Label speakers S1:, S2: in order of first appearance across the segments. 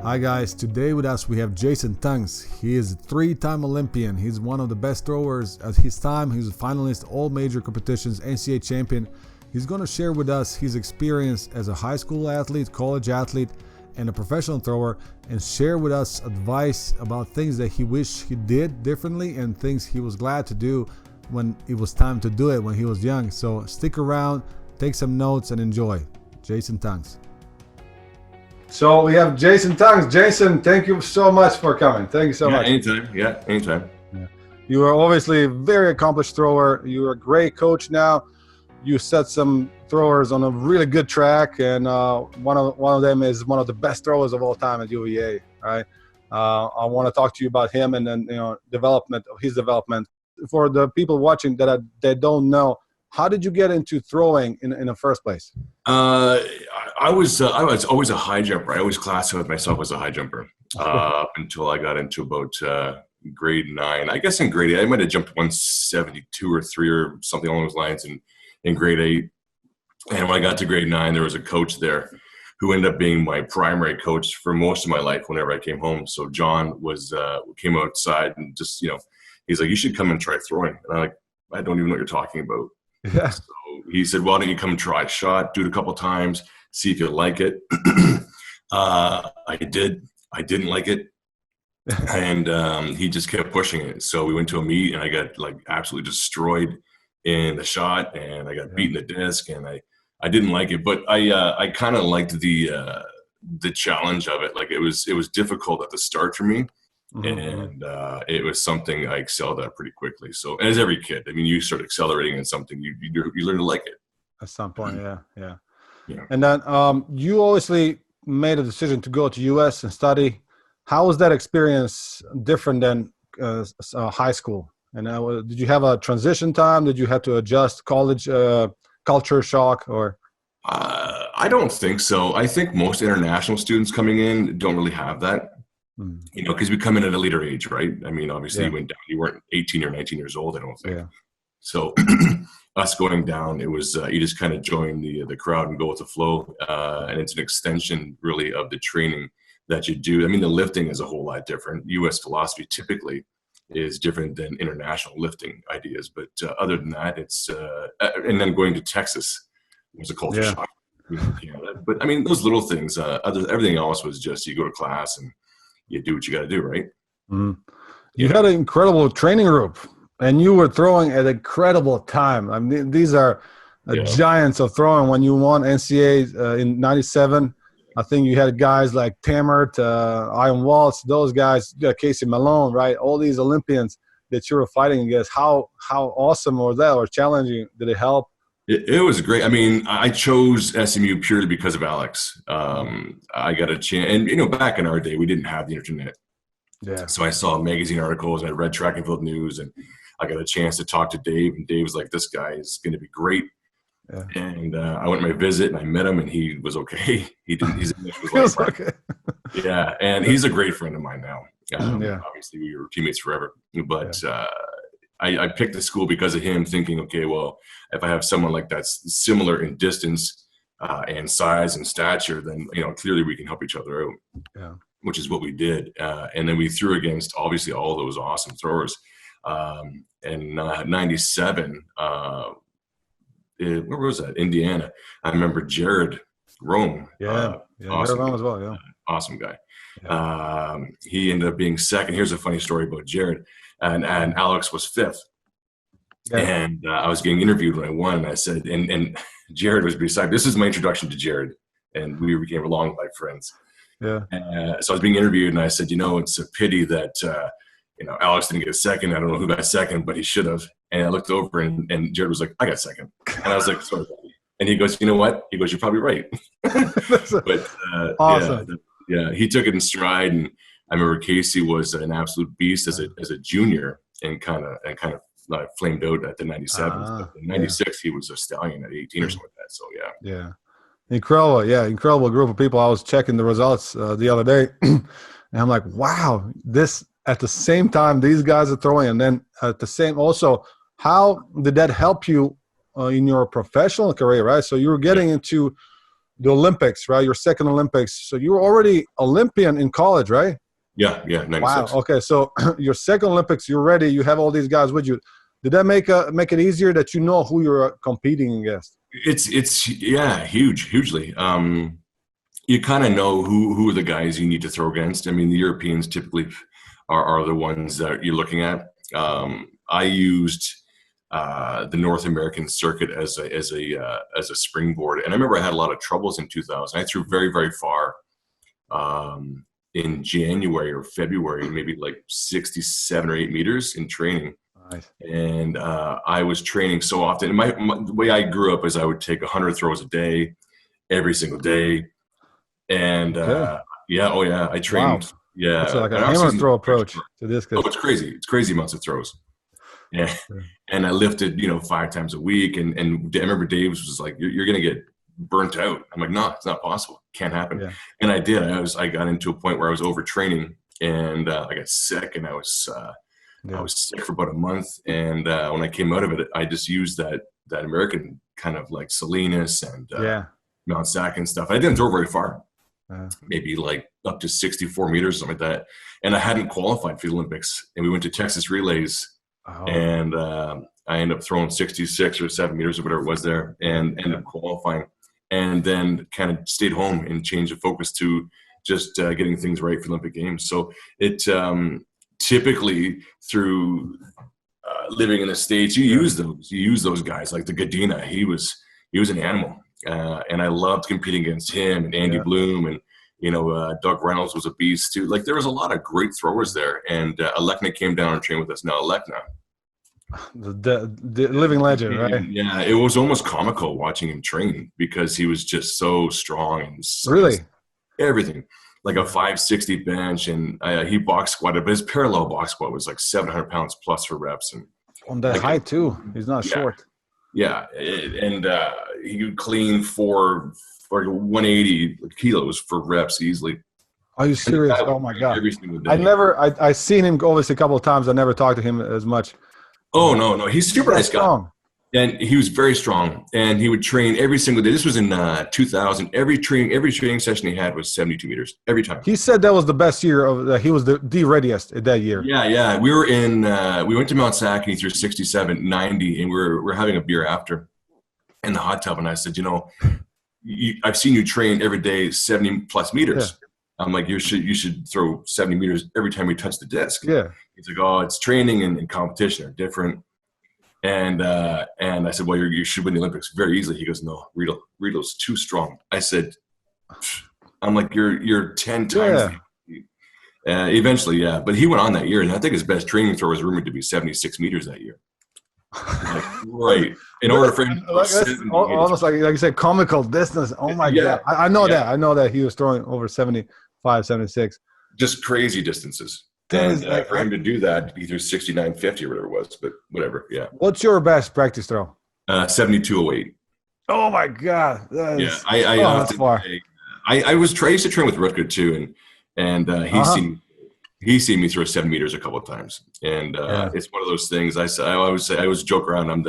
S1: Hi guys, today with us we have Jason Tunks. He is a 3-time Olympian. He's one of the best throwers at his time. He was a finalist all major competitions, NCAA champion. He's going to share with us his experience as a high school athlete, college athlete, and a professional thrower, and share with us advice about things that he wished he did differently and things he was glad to do when it was time to do it when he was young. So stick around, take some notes, and enjoy. Jason Tunks. So we have Jason Tunks. Jason, thank you so much for coming. Thank you so much.
S2: Anytime. Anytime.
S1: Yeah. You are obviously a very accomplished thrower. You're a great coach now. You set some throwers on a really good track, and one of them is one of the best throwers of all time at UVA. Right? I want to talk to you about him and then his development. For the people watching that don't know, how did you get into throwing in the first place?
S2: I was always a high jumper. I always classified myself as a high jumper up until I got into about grade 9. I guess in grade 8, I might have jumped 172 or 3 or something along those lines in grade 8. And when I got to grade 9, there was a coach there who ended up being my primary coach for most of my life whenever I came home. So John came outside and just, he's like, you should come and try throwing. And I'm like, I don't even know what you're talking about.
S1: Yeah.
S2: So he said, why don't you come and try a shot, do it a couple of times, see if you like it. I did. I didn't like it. And he just kept pushing it. So we went to a meet and I got absolutely destroyed in the shot and I got beaten the disc and I didn't like it, but I kind of liked the challenge of it. Like it was difficult at the start for me. And it was something I excelled at pretty quickly. So as every kid, I mean, you start accelerating in something, you learn to like it.
S1: At some point, yeah. And then you obviously made a decision to go to U.S. and study. How was that experience different than high school? And did you have a transition time? Did you have to adjust college culture shock or?
S2: I don't think so. I think most international students coming in don't really have that. Because we come in at a later age, right? I mean, obviously you went down. You weren't 18 or 19 years old, I don't think. Yeah. So us going down, it was you just kind of join the crowd and go with the flow. And it's an extension, really, of the training that you do. I mean, the lifting is a whole lot different. U.S. philosophy typically is different than international lifting ideas. But other than that, it's and then going to Texas was a culture shock. But I mean, those little things. Everything else was just you go to class and you do what you got to do, right?
S1: You had an incredible training group, and you were throwing at an incredible time. I mean, these are giants of throwing. When you won NCAA in '97, I think you had guys like Tamert, Ian Waltz, those guys, Casey Malone, right? All these Olympians that you were fighting against. How awesome was that, or challenging? Did it help?
S2: It was great. I mean, I chose SMU purely because of Alex. I got a chance, and back in our day, we didn't have the internet.
S1: Yeah.
S2: So I saw magazine articles and I read track and field news, and I got a chance to talk to Dave. And Dave was like, "This guy is going to be great." Yeah. And I went on my visit and I met him, and he was okay. His English was
S1: okay.
S2: Yeah, and he's a great friend of mine now. Obviously, we were teammates forever, but. I picked the school because of him, thinking, okay, well, if I have someone like that's similar in distance and size and stature, then clearly we can help each other out. Yeah, which is what we did, and then we threw against obviously all those awesome throwers. In '97, where was that? Indiana. I remember Jared Rome.
S1: Awesome. Jared Rome as well. Yeah,
S2: awesome guy. Yeah. He ended up being second. Here's a funny story about Jared. And Alex was 5th. Yeah. And I was getting interviewed when I won. And I said, and Jared was beside. This is my introduction to Jared. And we became long life friends. Yeah. So I was being interviewed and I said, it's a pity that, Alex didn't get second. I don't know who got second, but he should have. And I looked over and Jared was like, I got second. And I was like, sorry, buddy. And he goes, you know what? He goes, you're probably right. But
S1: awesome.
S2: Yeah, he took it in stride. And I remember Casey was an absolute beast as a junior and kind of flamed out at the 97. In 96, he was a stallion at 18 or something like that. So,
S1: yeah. Incredible group of people. I was checking the results the other day, and I'm like, wow, this at the same time these guys are throwing, and then at the same also, how did that help you in your professional career, right? So you were getting into the Olympics, right? Your second Olympics. So you were already Olympian in college, right?
S2: Yeah, 96.
S1: Wow. Okay, so your second Olympics, you're ready. You have all these guys with you. Did that make it easier that you know who you're competing against?
S2: It's hugely. You kind of know who are the guys you need to throw against. I mean, the Europeans typically are the ones that you're looking at. I used the North American circuit as a springboard, and I remember I had a lot of troubles in 2000. I threw very, very far in January or February, maybe like 67 or 8 meters in training.
S1: Nice.
S2: And I was training so often. And the way I grew up is I would take 100 throws a day, every single day. And I trained.
S1: Wow.
S2: Yeah,
S1: it's like a hammer throw approach to this.
S2: Oh, it's crazy. It's crazy amounts of throws. Yeah, and I lifted 5 times a week. And I remember Dave was like, "You're gonna get burnt out." I'm like, "No, it's not possible. Can't happen." Yeah. And I did. I got into a point where I was overtraining, and I got sick, and I was sick for about a month. And when I came out of it, I just used that American kind of like Salinas and Mount Sac and stuff. I didn't throw very far. Maybe like up to 64 meters, something like that. And I hadn't qualified for the Olympics. And we went to Texas relays, and I ended up throwing 66 or 7 meters or whatever it was there, and ended up qualifying. And then kind of stayed home and changed the focus to just getting things right for Olympic Games. So it typically through living in the States, you use those guys like the Godina. He was an animal. And I loved competing against him and Andy Bloom, and Doug Reynolds was a beast too. Like there was a lot of great throwers there. And Alekna came down and trained with us. Now Alekna,
S1: the living legend, right?
S2: Yeah, it was almost comical watching him train because he was just so strong and
S1: really
S2: everything. Like a 560 bench, and he box squatted, but his parallel box squat was like 700 pounds plus for reps. And
S1: on that height too, he's not short.
S2: Yeah, and he would clean for 180 kilos for reps easily.
S1: Are you serious? Oh my God! Every single day. I seen him obviously a couple of times. I never talked to him as much.
S2: Oh no, he's a super nice guy. And he was very strong, and he would train every single day. This was in 2000. Every training session he had was 72 meters every time.
S1: He said that was the best year he was the readiest at that year.
S2: Yeah. We were we went to Mount Sac, and he threw 67, 90, and we're having a beer after in the hot tub. And I said, I've seen you train every day 70 plus meters. Yeah. I'm like, you should throw 70 meters every time we touch the disc.
S1: Yeah.
S2: He's like, oh, it's training and competition are different. And I said, well, you should win the Olympics very easily. He goes, no, Rito's too strong. I said, I'm like, you're 10 times. Yeah. Eventually, yeah. But he went on that year, and I think his best training throw was rumored to be 76 meters that year. Like, right. In order for him to
S1: almost like you said, comical distance. Oh my God. I know that. I know that he was throwing over 75, 76.
S2: Just crazy distances. And for him to do that, he threw 69.50 or whatever it was, but whatever, yeah.
S1: What's your best practice throw?
S2: 72.08.
S1: Oh my God!
S2: That's far. I used to train with Rutger too, and he's seen me throw 7 meters a couple of times, and it's one of those things. I always joke around. I'm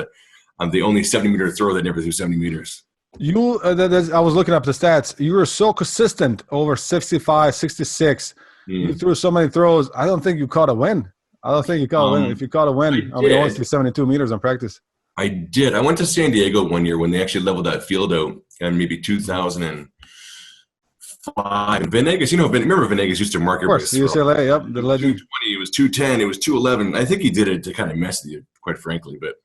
S2: the only 70-meter thrower that never threw 70 meters.
S1: You, I was looking up the stats. You were so consistent over 65, 66. You threw so many throws. I don't think you caught a win. If you caught a win, I would only see 72 meters on practice.
S2: I did. I went to San Diego one year when they actually leveled that field out, and maybe 2005. Venegas, remember Venegas used to mark everybody's throw.
S1: Of course, UCLA, yep, the legend.
S2: 220, it was 210, it was 211. I think he did it to kind of mess with you, quite frankly, but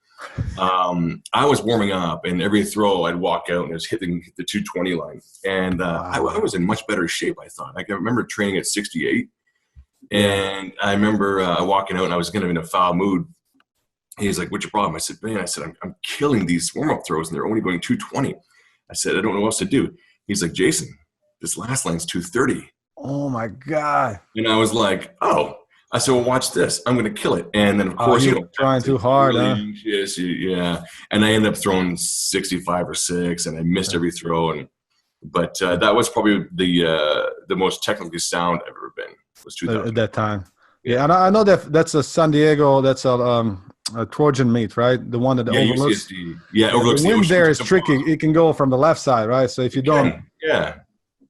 S2: I was warming up, and every throw I'd walk out and it was hitting the 220 line, and I was in much better shape. I thought I remember training at 68, and I remember walking out, and I was kind of in a foul mood. He's like, "What's your problem?" I said, "Man," I'm killing these warm-up throws, and they're only going 220. I said, "I don't know what else to do." He's like, "Jason, this last line's 230."
S1: Oh my God!
S2: And I was like, "Oh." I said, well, watch this. I'm going to kill it. And then, of course,
S1: trying too hard.
S2: Really anxious, yeah. And I ended up throwing 65 or 6, and I missed every throw. But that was probably the most technically sound I've ever been. Was 2000
S1: at that time. Yeah, and I know that's a San Diego. That's a Trojan meet, right? The one that overlooks.
S2: Yeah, overlooks
S1: the wind there is tricky. It can go from the left side, right? So if you don't
S2: Yeah.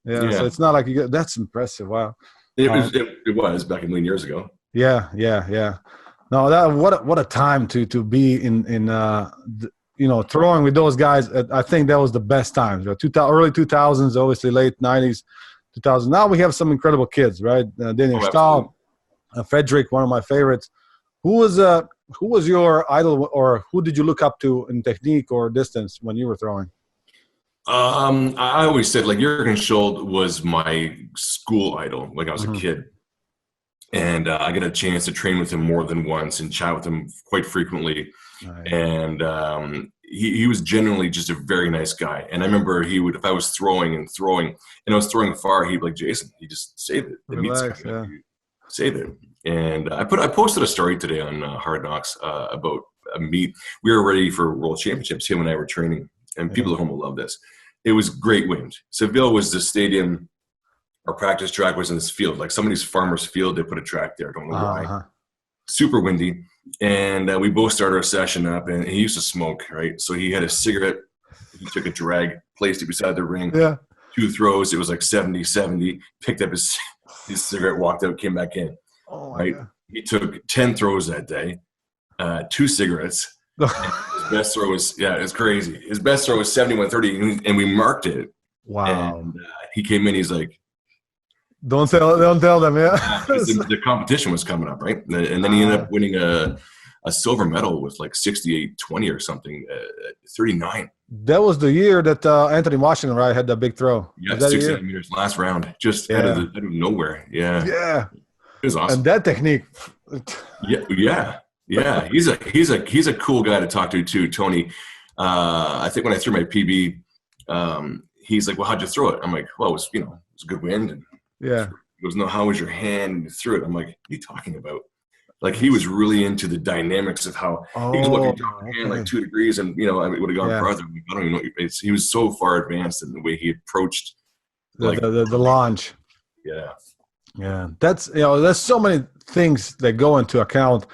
S1: Yeah. So it's not like that's impressive. Wow.
S2: It was back a million years ago.
S1: Yeah. No, that what a time to be in throwing with those guys. I think that was the best times. Right? Early 2000s, obviously late 90s, 2000s. Now we have some incredible kids, right? Daniel Stahl, Frederick, one of my favorites. Who was your idol, or who did you look up to in technique or distance when you were throwing?
S2: I always said, like, Jürgen Schuld was my school idol when I was a kid. And I got a chance to train with him more than once and chat with him quite frequently. Right. And he was genuinely just a very nice guy. And I remember he would, if I was throwing and I was throwing far, he'd be like, Jason, you just save it.
S1: Relax,
S2: save it. And I posted a story today on Hard Knocks about a meet. We were ready for World Championships. Him and I were training, and people at home will love this. It was great wind. Seville was the stadium. Our practice track was in this field, like somebody's farmer's field. They put a track there. I don't know why. Super windy. And we both started our session up, and he used to smoke, right? So he had a cigarette. He took a drag, placed it beside the ring. Yeah. 2 throws. It was like 70-70. Picked up his cigarette, walked out, came back in. Oh, right. God. He took 10 throws that day, 2 cigarettes. His best throw was, it's crazy. His best throw was 71-30, and we marked it.
S1: Wow.
S2: And he came in, he's like,
S1: Don't tell them,
S2: the competition was coming up, right? And then he ended up winning a silver medal with like 68-20 or something, 39.
S1: That was the year that Anthony Washington, right, had that big throw.
S2: Yeah, 60 meters last round, just out of nowhere. Yeah.
S1: Yeah.
S2: It was awesome.
S1: And that technique.
S2: Yeah. He's a cool guy to talk to too, Tony. I think when I threw my PB, he's like, "Well, how'd you throw it?" I'm like, "Well, it was a good wind." And he goes, "No, how was your hand?" And you threw it. I'm like, "What are you talking about?" Like, he was really into the dynamics of how he was looking down my hand like 2 degrees, and I would have gone farther. I don't even know. He was so far advanced in the way he approached
S1: the launch. Yeah. That's there's so many things that go into account,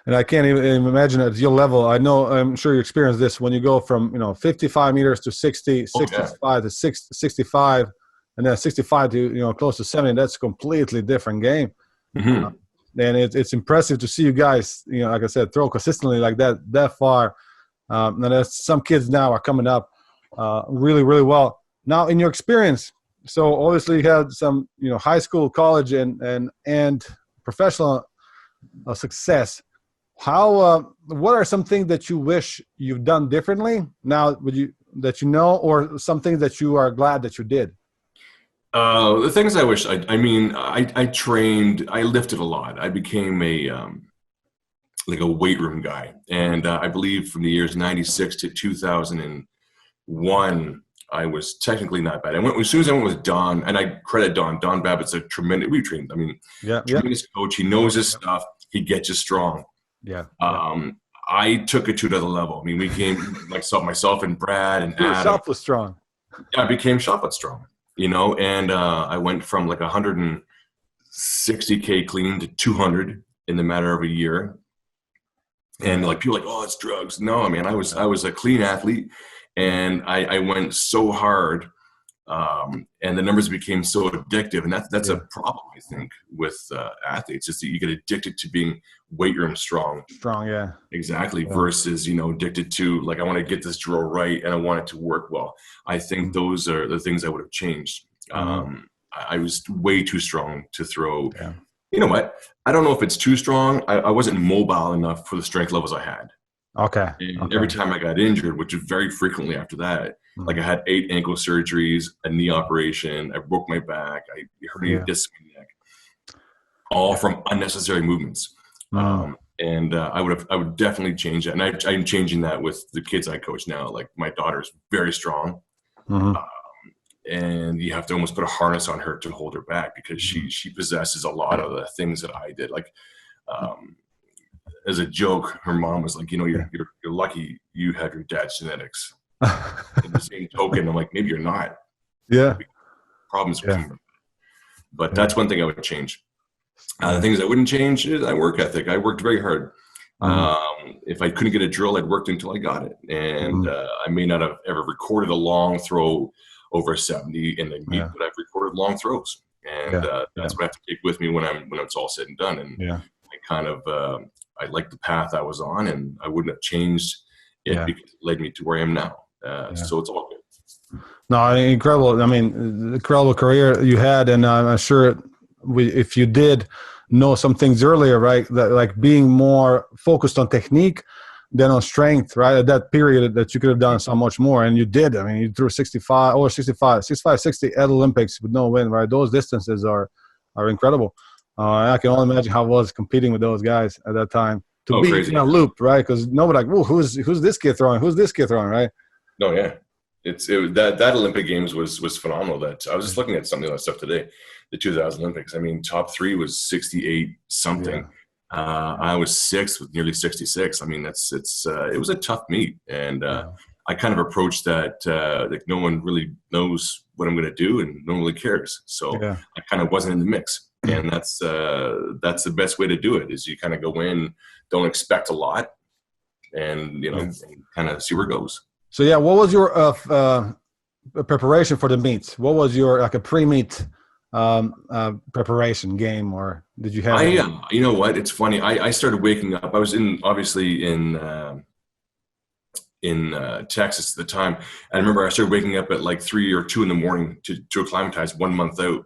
S1: and I can't even imagine at your level. I'm sure you experienced this when you go from 55 meters to 60, 65 to 65. And then 65 to close to 70, that's a completely different game. And it's impressive to see you guys, like I said, throw consistently like that far. And there's some kids now are coming up really, really well. Now, in your experience, so obviously you had some high school, college, and professional success. What are some things that you wish you've done differently now? Or some things that you are glad that you did?
S2: The things I wish, I trained, I lifted a lot. I became a weight room guy. And I believe from the years 96 to 2001, I was technically not bad. As soon as I went with Don, and I credit Don Babbitt's a tremendous, we trained, tremendous coach. He knows his stuff. He gets you strong.
S1: Yeah.
S2: I took it to another level. We came, myself and Brad and Adam.
S1: Yourself was strong.
S2: I became shot put strong. And I went from like 160K clean to 200 in the matter of a year. And people are like, "Oh, it's drugs." No, man, I was a clean athlete, and I went so hard, and the numbers became so addictive, and that's a problem, I think, with athletes, is that you get addicted to being weight room strong.
S1: Strong, yeah.
S2: Exactly, versus addicted to I want to get this drill right and I want it to work well. I think those are the things I would have changed. I was way too strong to throw. Yeah. You know what? I don't know if it's too strong. I wasn't mobile enough for the strength levels I had.
S1: Okay.
S2: And every time I got injured, which is very frequently after that, I had 8 ankle surgeries, a knee operation, I broke my back, I herniated disc in my neck, all from unnecessary movements. And I would definitely change that. And I'm changing that with the kids I coach now. Like, my daughter's very strong. And you have to almost put a harness on her to hold her back, because she possesses a lot of the things that I did. As a joke, her mom was like, you're lucky you have your dad's genetics. In the same token, I'm like, maybe you're not.
S1: Yeah.
S2: Problems come from that. But that's one thing I would change. The things I wouldn't change is my work ethic. I worked very hard. If I couldn't get a drill, I'd worked until I got it. And I may not have ever recorded a long throw over 70 in the meet, but I've recorded long throws, and that's what I have to take with me when it's all said and done. And I kind of I liked the path I was on, and I wouldn't have changed it because it led me to where I am now. So it's all good.
S1: No, incredible. I mean, incredible career you had, and I'm sure if you did know some things earlier, right, that like being more focused on technique than on strength, right, at that period, that you could have done so much more, and you did. I mean, you threw 65, 60 at Olympics with no win, right? Those distances are incredible. I can only imagine how it was competing with those guys at that time to be crazy. In a loop, right? Because nobody like, whoa, who's this kid throwing? Who's this kid throwing, right?
S2: No, yeah. That Olympic Games was phenomenal. That I was just looking at some of that stuff today, the 2000 Olympics. I mean, top 3 was 68 something. I was 6th with nearly 66. I mean, it was a tough meet, and I kind of approached that like no one really knows what I'm going to do, and no one really cares. So I kind of wasn't in the mix, and that's the best way to do it. Is you kind of go in, don't expect a lot, and and kind of see where it goes. So
S1: what was your preparation for the meets? What was your a pre-meet preparation game, or did you have?
S2: You know what? It's funny. I started waking up. I was obviously in Texas at the time. I remember I started waking up at like 3 or 2 in the morning to acclimatize 1 month out.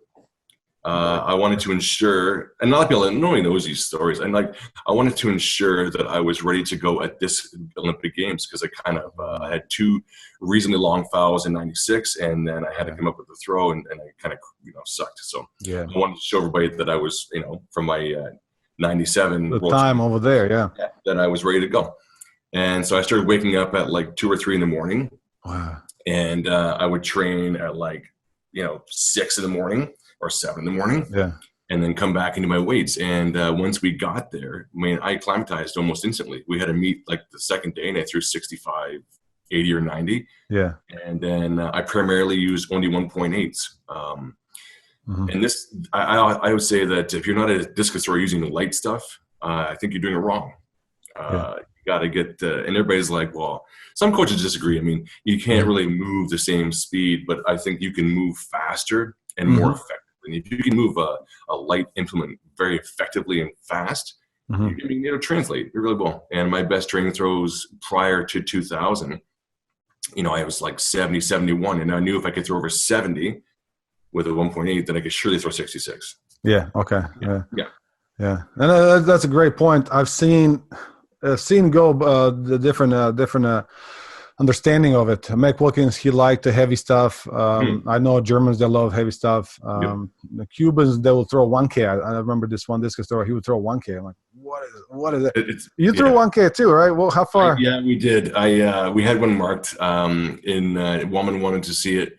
S2: I wanted to ensure, and a lot of people nobody knows these stories. And I wanted to ensure that I was ready to go at this Olympic Games, because I kind of I had 2 reasonably long fouls in '96, and then I had to come up with a throw, and I kind of sucked. So I wanted to show everybody that I was from my '97
S1: the time over there,
S2: that I was ready to go. And so I started waking up at like 2 or 3 in the morning.
S1: Wow.
S2: And I would train at 6 in the morning or 7 in the morning.
S1: Yeah.
S2: And then come back into my weights. And once we got there, I mean, I acclimatized almost instantly. We had a meet like the second day, and I threw 65, 80 or 90.
S1: Yeah.
S2: And then I primarily used only 1.8s. And this, I would say that if you're not a discus thrower using the light stuff, I think you're doing it wrong. You got to get, and everybody's like, well, some coaches disagree. I mean, you can't really move the same speed, but I think you can move faster and more effectively. And if you can move a light implement very effectively and fast, you can translate. It really will. And my best training throws prior to 2000, I was like 70, 71, and I knew if I could throw over 70 with a 1.8, then I could surely throw 66.
S1: Yeah. Okay. Yeah. And that's a great point. I've seen go the different understanding of it. Mick Wilkins, he liked the heavy stuff. I know Germans, they love heavy stuff. The Cubans, they will throw 1K. I remember this one discus thrower, he would throw 1K. I'm like, what is it? You threw 1K too, right? Well, how far?
S2: Yeah, we did. We had one marked Woman wanted to see it.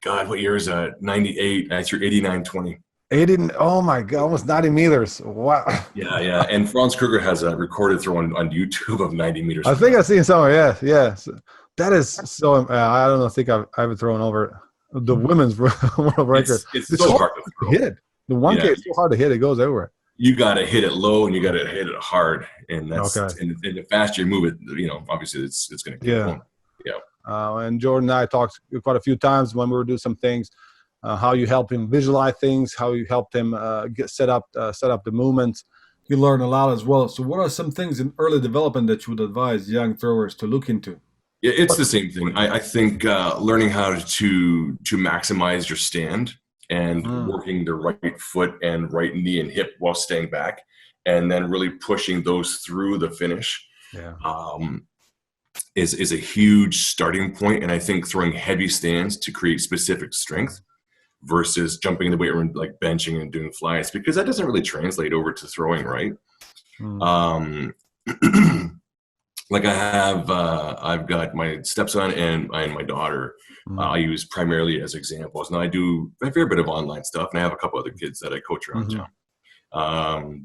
S2: God, what year is that? 98. I threw 89.20.
S1: 80, oh my God, almost 90 meters. Wow.
S2: Yeah. And Franz Kruger has a recorded throw on YouTube of 90 meters.
S1: I think I've seen somewhere, yeah. So that is so, I don't think I've ever thrown over the women's world record.
S2: It's so hard to throw.
S1: Hit it. The 1K is so hard to hit, it goes everywhere.
S2: You got to hit it low and you got to hit it hard. And that's and the faster you move it, obviously it's going to keep going. Yeah.
S1: And Jordan and I talked quite a few times when we were doing some things. How you help him visualize things, how you helped him set up the movements. You learn a lot as well. So what are some things in early development that you would advise young throwers to look into?
S2: Yeah, it's the same thing. I think learning how to maximize your stand and working the right foot and right knee and hip while staying back, and then really pushing those through the finish is a huge starting point. And I think throwing heavy stands to create specific strength versus jumping in the weight room, like benching and doing flies, because that doesn't really translate over to throwing, right? Like I've got my stepson and my daughter. I use primarily as examples. Now I do a fair bit of online stuff, and I have a couple other kids that I coach around town.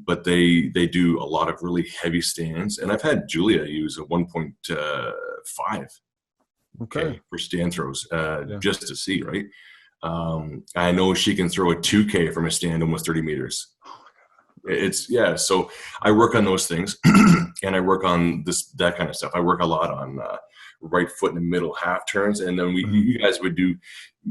S2: But they do a lot of really heavy stands, and I've had Julia use a 1.5 for stand throws just to see, right? I know she can throw a 2K from a stand almost 30 meters. So I work on those things and I work on that kind of stuff. I work a lot on right foot in the middle half turns. And then you guys would do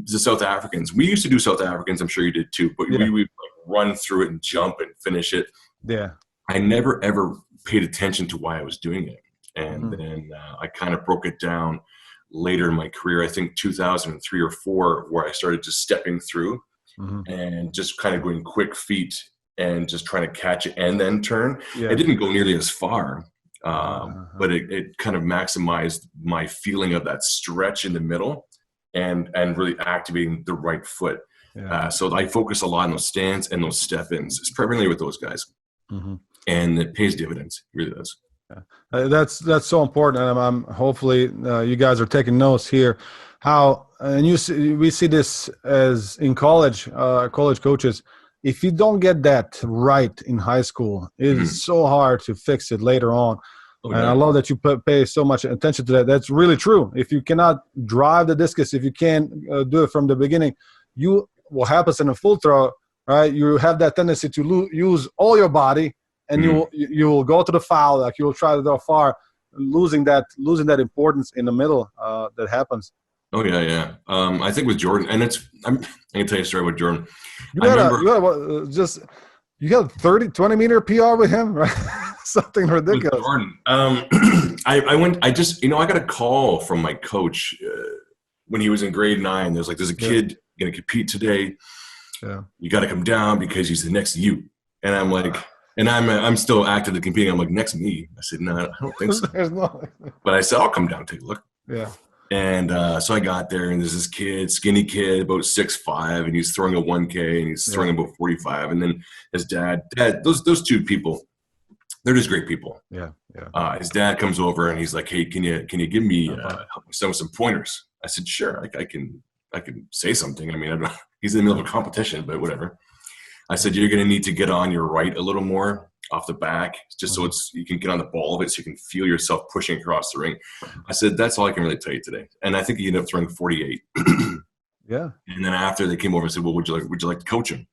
S2: the South Africans. We used to do South Africans. I'm sure you did too, but we would like run through it and jump and finish it.
S1: Yeah.
S2: I never ever paid attention to why I was doing it. And then I kind of broke it down later in my career. I think 2003 or 4, where I started just stepping through and just kind of going quick feet and just trying to catch it and then turn. It didn't go nearly as far, but it kind of maximized my feeling of that stretch in the middle and really activating the right foot. So I focus a lot on those stands and those step-ins. It's primarily with those guys. And it pays dividends. It really does.
S1: That's so important. And I'm hopefully you guys are taking notes here. We see this as in college coaches. If you don't get that right in high school, it is so hard to fix it later on. And I love that you pay so much attention to that. That's really true. If you cannot drive the discus, if you can't do it from the beginning, what happens in a full throw, right? You have that tendency to use all your body, and you will go to the foul, like you will try to go far, losing that importance in the middle that happens.
S2: Oh yeah. I think with Jordan, and I'm gonna tell you a story with Jordan.
S1: You got 20 meter PR with him, right? Something ridiculous.
S2: With Jordan, I got a call from my coach when he was in grade 9. There's a kid gonna compete today. Yeah, you got to come down because he's the next you. And I'm like, and I'm still actively competing. I'm like, next me. I said, no, I don't think so. But I said, I'll come down, take a look.
S1: Yeah.
S2: And so I got there, and there's this kid, skinny kid, about 6'5", and he's throwing a 1K, and he's throwing about 45. And then his dad, those two people, they're just great people.
S1: Yeah.
S2: His dad comes over, and he's like, hey, can you give me some pointers? I said, sure, I can say something. I mean, he's in the middle of a competition, but whatever. I said, you're going to need to get on your right a little more off the back, just so you can get on the ball of it, so you can feel yourself pushing across the ring. I said, that's all I can really tell you today. And I think he ended up throwing 48.
S1: Yeah.
S2: And then after they came over and said, well, would you like to coach him?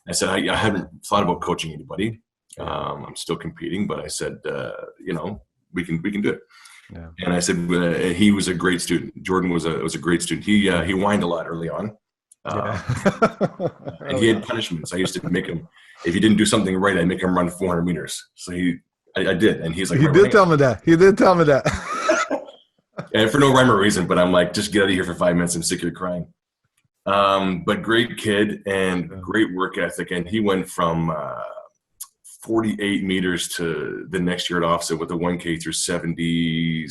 S2: I said, I haven't thought about coaching anybody. I'm still competing, but I said, we can do it.
S1: Yeah.
S2: And I said, he was a great student. Jordan was a great student. He whined a lot early on. And he had punishments. I used to make him, if he didn't do something right, I'd make him run 400 meters. So I did. And he's like,
S1: He did tell me that.
S2: And for no rhyme or reason, but I'm like, just get out of here for 5 minutes. I'm sick of your crying. But great kid and great work ethic. And he went from 48 meters to the next year at offset with a 1K through 70.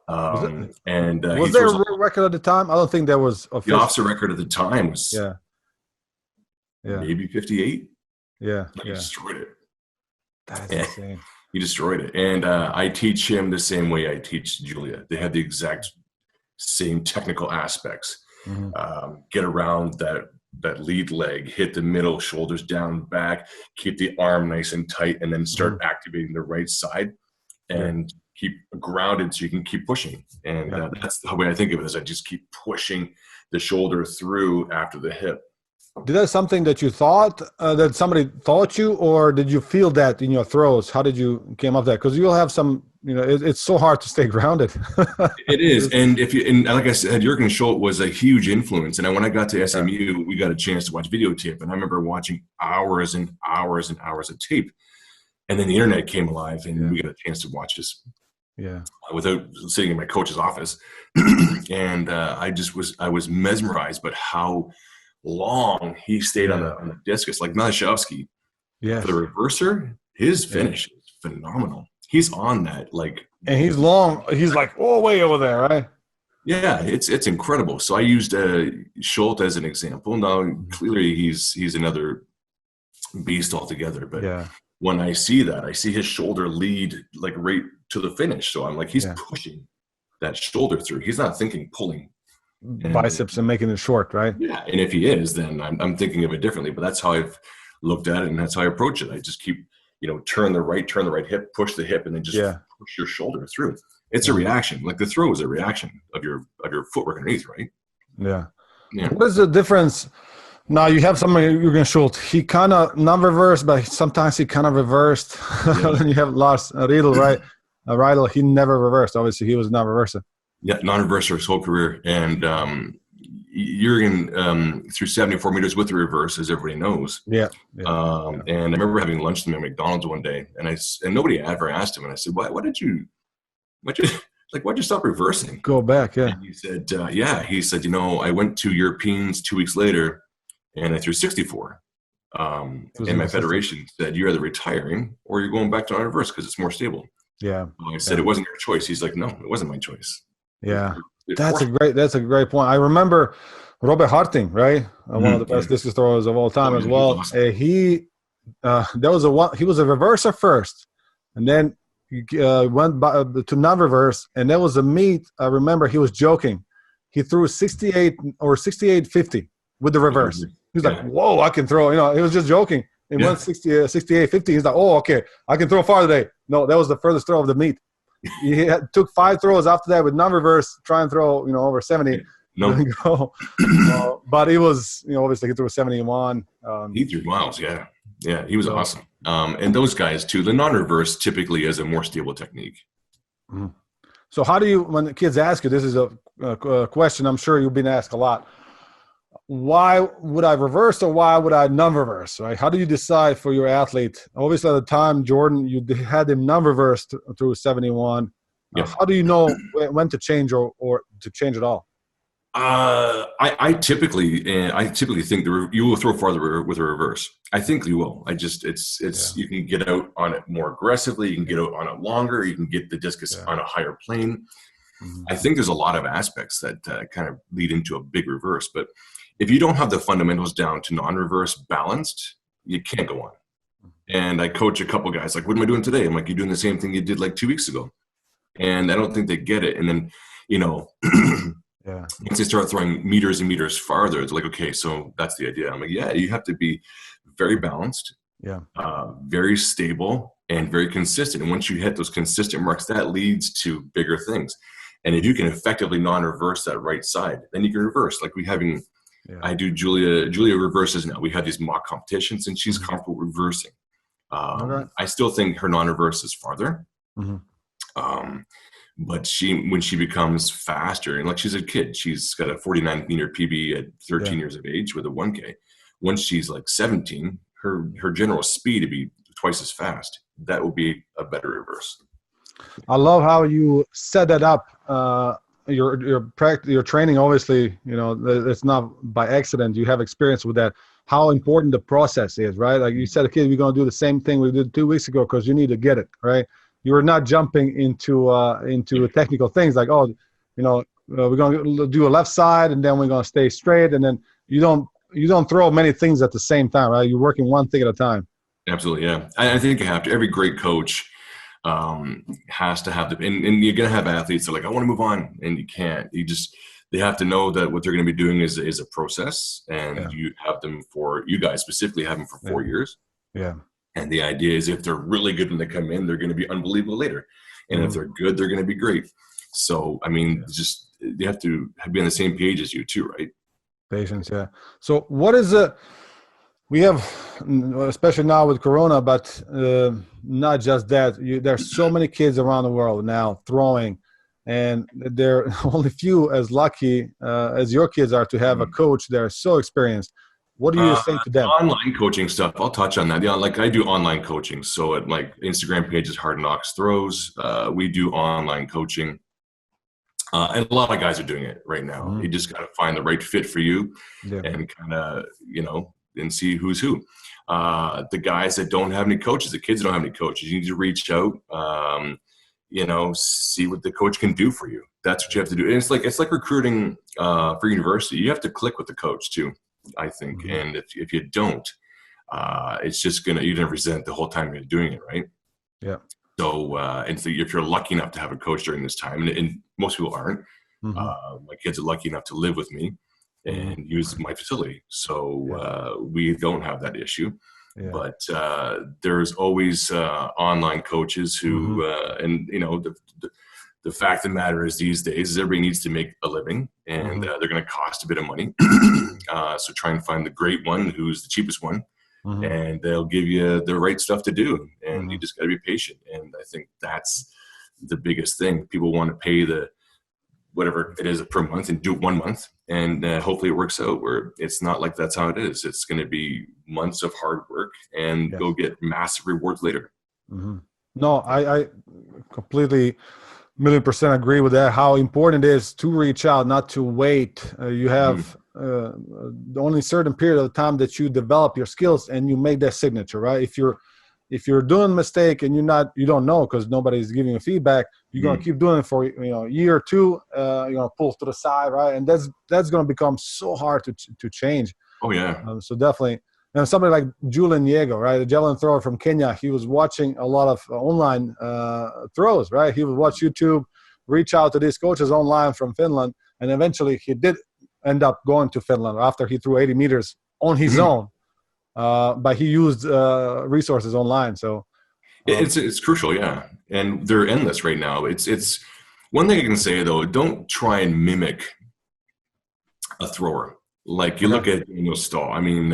S1: Was there a record at the time? I don't think there was
S2: official. The offset record at the time was maybe 58.
S1: Yeah.
S2: He destroyed it.
S1: That's insane.
S2: He destroyed it. And I teach him the same way I teach Julia. They have the exact same technical aspects. Get around that lead leg, hit the middle, shoulders down, back, keep the arm nice and tight, and then start activating the right side and keep grounded so you can keep pushing. And that's the way I think of it, is I just keep pushing the shoulder through after the hip.
S1: Did that something that you thought, that somebody taught you, or did you feel that in your throws? How did you came up that? Because you'll have some, it's so hard to stay grounded.
S2: It is. And like I said, Jürgen Schultz was a huge influence. And when I got to SMU, we got a chance to watch videotape. And I remember watching hours and hours and hours of tape. And then the internet came alive, and we got a chance to watch this.
S1: Yeah.
S2: Without sitting in my coach's office. And I was mesmerized by how long he stayed on the discus. Like Malachowski, for the reverser, his finish is phenomenal. He's on that,
S1: and he's long. He's like way over there, right?
S2: Yeah, it's incredible. So I used Schultz as an example. Now, clearly, he's another beast altogether. But when I see that, I see his shoulder lead right to the finish. So I'm like, he's pushing that shoulder through. He's not thinking pulling
S1: biceps and making it short, right?
S2: Yeah, and if he is, then I'm thinking of it differently. But that's how I've looked at it, and that's how I approach it. I just keep, turn the right hip, push the hip, and then just push your shoulder through. It's a reaction. Like the throw is a reaction of your footwork underneath, right?
S1: Yeah. What is the difference? Now you have somebody Jürgen Schultz. He kind of not reversed, but sometimes he kind of reversed. Then you have Lars Riedel, right? Rydell, he never reversed. Obviously, he was not reverser.
S2: Yeah, non-reverser his whole career. And Jurgen threw 74 meters with the reverse, as everybody knows.
S1: Yeah.
S2: And I remember having lunch with him at McDonald's one day, and nobody ever asked him. And I said, why'd you stop reversing?
S1: Go back, yeah.
S2: And he said, He said, I went to Europeans 2 weeks later, and I threw 64. And my federation said, you're either retiring or you're going back to non-reverse because it's more stable.
S1: Yeah.
S2: Well, I said, it wasn't your choice. He's like, no, it wasn't my choice.
S1: Yeah. That's a great point. I remember Robert Harting, right? One of the best discus throwers of all time as well. Awesome. He was a reverser first, and then he went to non-reverse, and there was a meet. I remember he was joking. He threw 68 or 68.50 with the reverse. He's like, whoa, I can throw. He was just joking. He went 68.50. He's like, oh, okay, I can throw far today. No, that was the furthest throw of the meet. He took 5 throws after that with non-reverse, try and throw, over 70. No. But it was, obviously he threw 71.
S2: He threw miles, yeah. Yeah, he was awesome. And those guys, too, the non-reverse typically is a more stable technique.
S1: Mm-hmm. So how do you, when the kids ask you, this is a question I'm sure you've been asked a lot, why would I reverse or why would I non-reverse, right? How do you decide for your athlete? Obviously, at the time, Jordan, you had him non-reversed through 71. Yeah. How do you know when to change or to change at all?
S2: I typically think you will throw farther with a reverse. I think you will. You can get out on it more aggressively. You can get out on it longer. You can get the discus on a higher plane. Mm-hmm. I think there's a lot of aspects that kind of lead into a big reverse, but if you don't have the fundamentals down to non-reverse balanced, you can't go on. And I coach a couple guys like, what am I doing today? I'm like, you're doing the same thing you did like 2 weeks ago. And I don't think they get it. And then, once they start throwing meters and meters farther, it's like, okay, so that's the idea. I'm like, you have to be very balanced, very stable, and very consistent. And once you hit those consistent marks, that leads to bigger things. And if you can effectively non-reverse that right side, then you can reverse. Like I do Julia reverses now. We have these mock competitions, and she's comfortable reversing. I still think her non-reverse is farther. Mm-hmm. But when she becomes faster, and like she's a kid, she's got a 49 meter PB at 13 years of age with a 1K. Once she's like 17, her general speed to be twice as fast. That will be a better reverse.
S1: I love how you set that up. Your training, obviously, it's not by accident. You have experience with that. How important the process is, right? Like you said, okay, we're going to do the same thing we did 2 weeks ago because you need to get it, right? You're not jumping into technical things like, we're going to do a left side and then we're going to stay straight, and then you don't throw many things at the same time, right? You're working one thing at a time.
S2: Absolutely, yeah. I think you have to. Every great coach has to have and you're going to have athletes that are like, I want to move on, and you can't. They have to know that what they're going to be doing is a process, and you have them you guys specifically have them for 4 years. Yeah. And the idea is if they're really good when they come in, they're going to be unbelievable later. And if they're good, they're going to be great. So, just they have to be on the same page as you too, right?
S1: Patience, yeah. So what is we have, especially now with Corona, but not just that, there's so many kids around the world now throwing, and they're only few as lucky as your kids are to have a coach that are so experienced. What do you say to them?
S2: Online coaching stuff, I'll touch on that. Yeah, like I do online coaching. So at my Instagram page is Hard Knocks Throws. We do online coaching. And a lot of guys are doing it right now. Mm-hmm. You just got to find the right fit for you and kind of, and see who's who. The guys that don't have any coaches, the kids that don't have any coaches, you need to reach out, see what the coach can do for you. That's what you have to do. And it's like recruiting for university. You have to click with the coach too, I think. Mm-hmm. And if you don't, it's just you're going to resent the whole time you're doing it, right? Yeah. So, if you're lucky enough to have a coach during this time, and most people aren't, my kids are lucky enough to live with me and use my facility. So we don't have that issue. Yeah. But there's always online coaches who, the fact of the matter is these days is everybody needs to make a living, and they're going to cost a bit of money. So try and find the great one who's the cheapest one, and they'll give you the right stuff to do, and you just got to be patient. And I think that's the biggest thing. People want to pay the whatever it is per month and do it 1 month, and hopefully it works out where it's not like that's how it is. It's going to be months of hard work and go get massive rewards later.
S1: Mm-hmm. No, I completely 1,000,000% agree with that. How important it is to reach out, not to wait. You have only certain period of time that you develop your skills and you make that signature, right? If you're doing a mistake and you don't know because nobody's giving you feedback, you're gonna keep doing it for a year or two. Pull to the side, right? And that's gonna become so hard to change.
S2: Oh yeah.
S1: So definitely. And somebody like Julian Yego, right, a javelin thrower from Kenya, he was watching a lot of online throws, right? He would watch YouTube, reach out to these coaches online from Finland, and eventually he did end up going to Finland after he threw 80 meters on his own. But he used resources online. So
S2: it's crucial, yeah. And they're endless right now. It's one thing I can say though, don't try and mimic a thrower. Like you look at Daniel Stahl. I mean,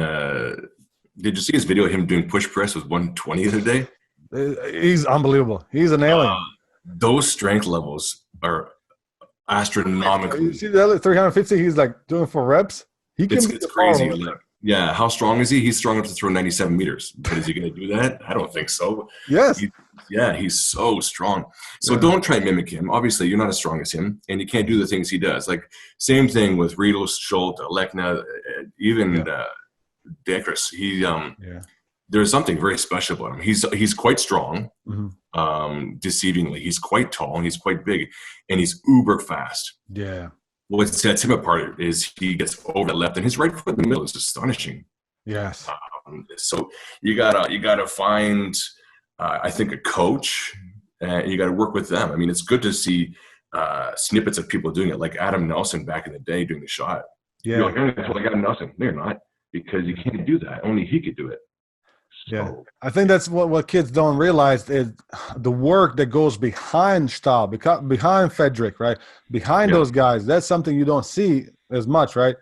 S2: did you see his video of him doing push press with 120 the other day?
S1: He's unbelievable. He's an alien.
S2: Those strength levels are astronomical.
S1: You see the other 350 he's like doing for reps?
S2: It's crazy. Yeah, how strong is he? He's strong enough to throw 97 meters. But is he going to do that? I don't think so.
S1: Yes.
S2: He's so strong. So don't try and mimic him. Obviously, you're not as strong as him, and you can't do the things he does. Like, same thing with Riedel, Schultz, Lechna, even Dekers. There's something very special about him. He's quite strong, deceivingly. He's quite tall, and he's quite big, and he's uber fast.
S1: Yeah.
S2: What sets him apart is he gets over the left, and his right foot in the middle is astonishing.
S1: Yes.
S2: So you gotta find, I think, a coach, and you gotta work with them. I mean, it's good to see snippets of people doing it, like Adam Nelson back in the day doing the shot.
S1: Yeah.
S2: You're like, that's like Adam Nelson. No, you're not, because you can't do that. Only he could do it. So,
S1: yeah, I think that's what kids don't realize is the work that goes behind Stahl, behind Frederick, right? Behind those guys. That's something you don't see as much, right?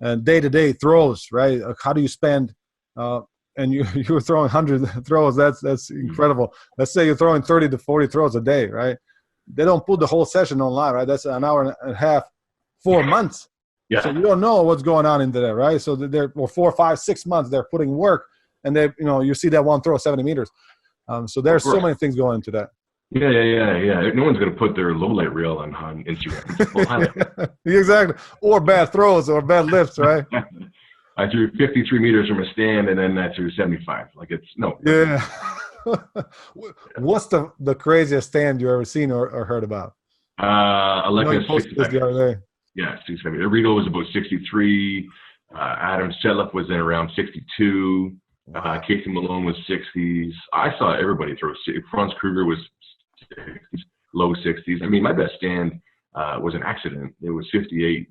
S1: And day-to-day throws, right? How do you spend and you're throwing 100 throws. That's incredible. Let's say you're throwing 30 to 40 throws a day, right? They don't put the whole session online, right? That's an hour and a half, 4 months.
S2: Yeah.
S1: So you don't know what's going on into there, right? So they're 4, 5, 6 months, they're putting work. And they, you see that one throw 70 meters. So there's so many things going into that.
S2: Yeah. No one's going to put their low light reel on Instagram.
S1: Exactly. Or bad throws or bad lifts, right?
S2: I threw 53 meters from a stand, and then I threw 75. Like it's no.
S1: Yeah. What's the craziest stand you ever seen or heard about?
S2: Olympian 65.
S1: The other day.
S2: Yeah, 65. Rito was about 63. Adam Sedleff was in around 62. Casey Malone was 60s. I saw everybody throw. Franz Kruger was 60s, low 60s. I mean, my best stand was an accident. It was 58,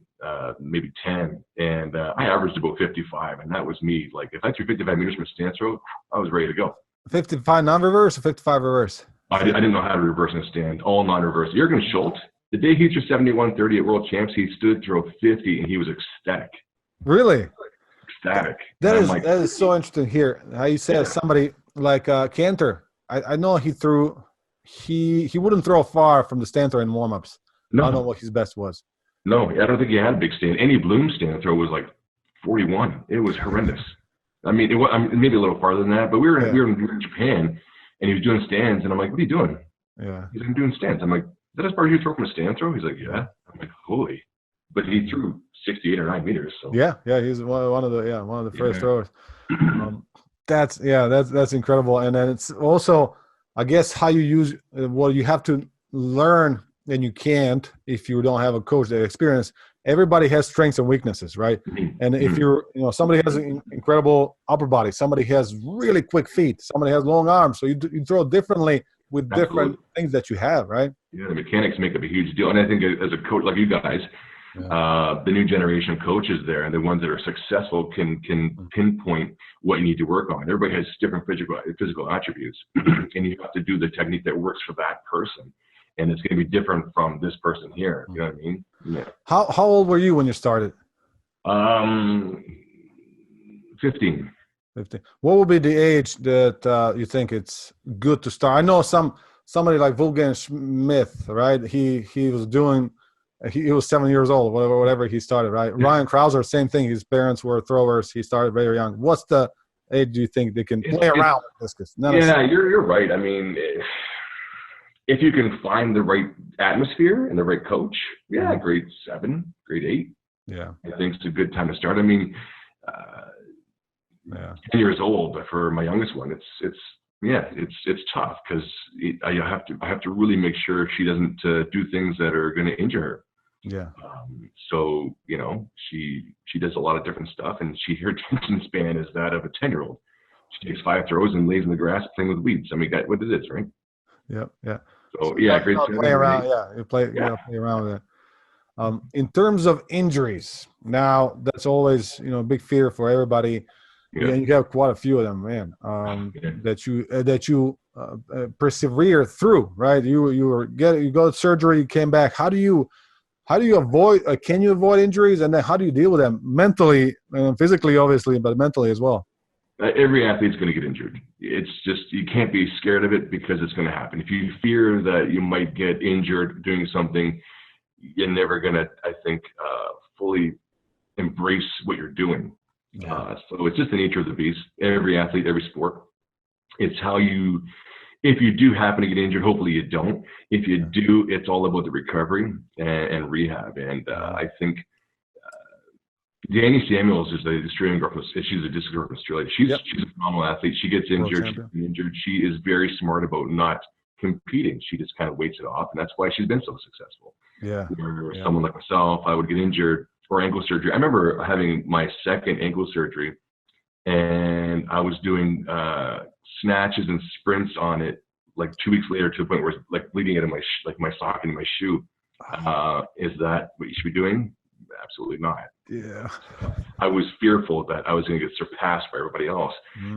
S2: maybe 10, and I averaged about 55, and that was me. Like, if I threw 55 meters from a stand throw, I was ready to go. 55
S1: non-reverse or 55 reverse?
S2: I didn't know how to reverse in a stand. All non-reverse. Jürgen Schultz, the day he threw 71-30 at World Champs, he stood throw 50, and he was ecstatic.
S1: Really?
S2: Ecstatic.
S1: That is so interesting here. How you say somebody like Cantor. I know he threw. He wouldn't throw far from the stand throw in warm-ups.
S2: No.
S1: I don't know what his best was.
S2: No, I don't think he had a big stand. Any Bloom stand throw was like 41. It was horrendous. I mean, maybe a little farther than that, but we were in Japan, and he was doing stands, and I'm like, "What are you doing?"
S1: Yeah,
S2: he's like, "I'm doing stands." I'm like, "Is that as far as you throw from a stand throw?" He's like, "Yeah." I'm like, "Holy!" But he threw 68 or 9 meters. So
S1: yeah, he's one of the first throwers. That's incredible. And then it's also, I guess, how you use. Well, you have to learn, and you can't if you don't have a coach that experience. Everybody has strengths and weaknesses, right? And if you're, somebody has an incredible upper body, somebody has really quick feet, somebody has long arms, so you throw differently with different things that you have, right?
S2: Yeah, the mechanics make up a huge deal. And I think as a coach like you guys, the new generation of coaches there and the ones that are successful can pinpoint what you need to work on. Everybody has different physical attributes, and you have to do the technique that works for that person. And it's going to be different from this person here. You know what I mean? Yeah.
S1: How old were you when you started?
S2: 15.
S1: 15. What would be the age that you think it's good to start? I know some somebody like Vulcan Smith, right? He was doing. He was 7 years old, whatever he started, right? Yeah. Ryan Krauser, same thing. His parents were throwers. He started very young. What's the age do you think they can play around with discus?
S2: You're right. I mean, if you can find the right atmosphere and the right coach, grade 7, grade 8.
S1: Yeah, I
S2: think it's a good time to start. I mean, 10 years old for my youngest one. It's tough because I have to really make sure she doesn't do things that are going to injure her.
S1: Yeah.
S2: So she does a lot of different stuff, and her attention span is that of a 10-year-old. She takes 5 throws and lays in the grass playing with weeds. I mean, what it is, right?
S1: Yeah.
S2: So great.
S1: Play around. You play around with it. In terms of injuries, now that's always a big fear for everybody. Yeah, you have quite a few of them, man. That you persevere through, right? You go to surgery, you came back. How do you avoid? Can you avoid injuries, and then how do you deal with them mentally and physically, obviously, but mentally as well?
S2: Every athlete's going to get injured. It's just you can't be scared of it because it's going to happen. If you fear that you might get injured doing something, you're never going to, I think, fully embrace what you're doing. Yeah. So it's just the nature of the beast. Every athlete, every sport. It's how if you do happen to get injured, hopefully you don't. If you do, it's all about the recovery and rehab. And I think Danny Samuels is the Australian girl. She's a discus record from Australia. She's a phenomenal athlete. She gets injured. She is very smart about not competing. She just kind of waits it off, and that's why she's been so successful.
S1: Yeah.
S2: Where someone like myself, I would get injured or ankle surgery. I remember having my second ankle surgery, and I was doing snatches and sprints on it like 2 weeks later to the point where it's like bleeding out of my sock into my shoe. Is that what you should be doing? Absolutely not.
S1: Yeah.
S2: I was fearful that I was going to get surpassed by everybody else.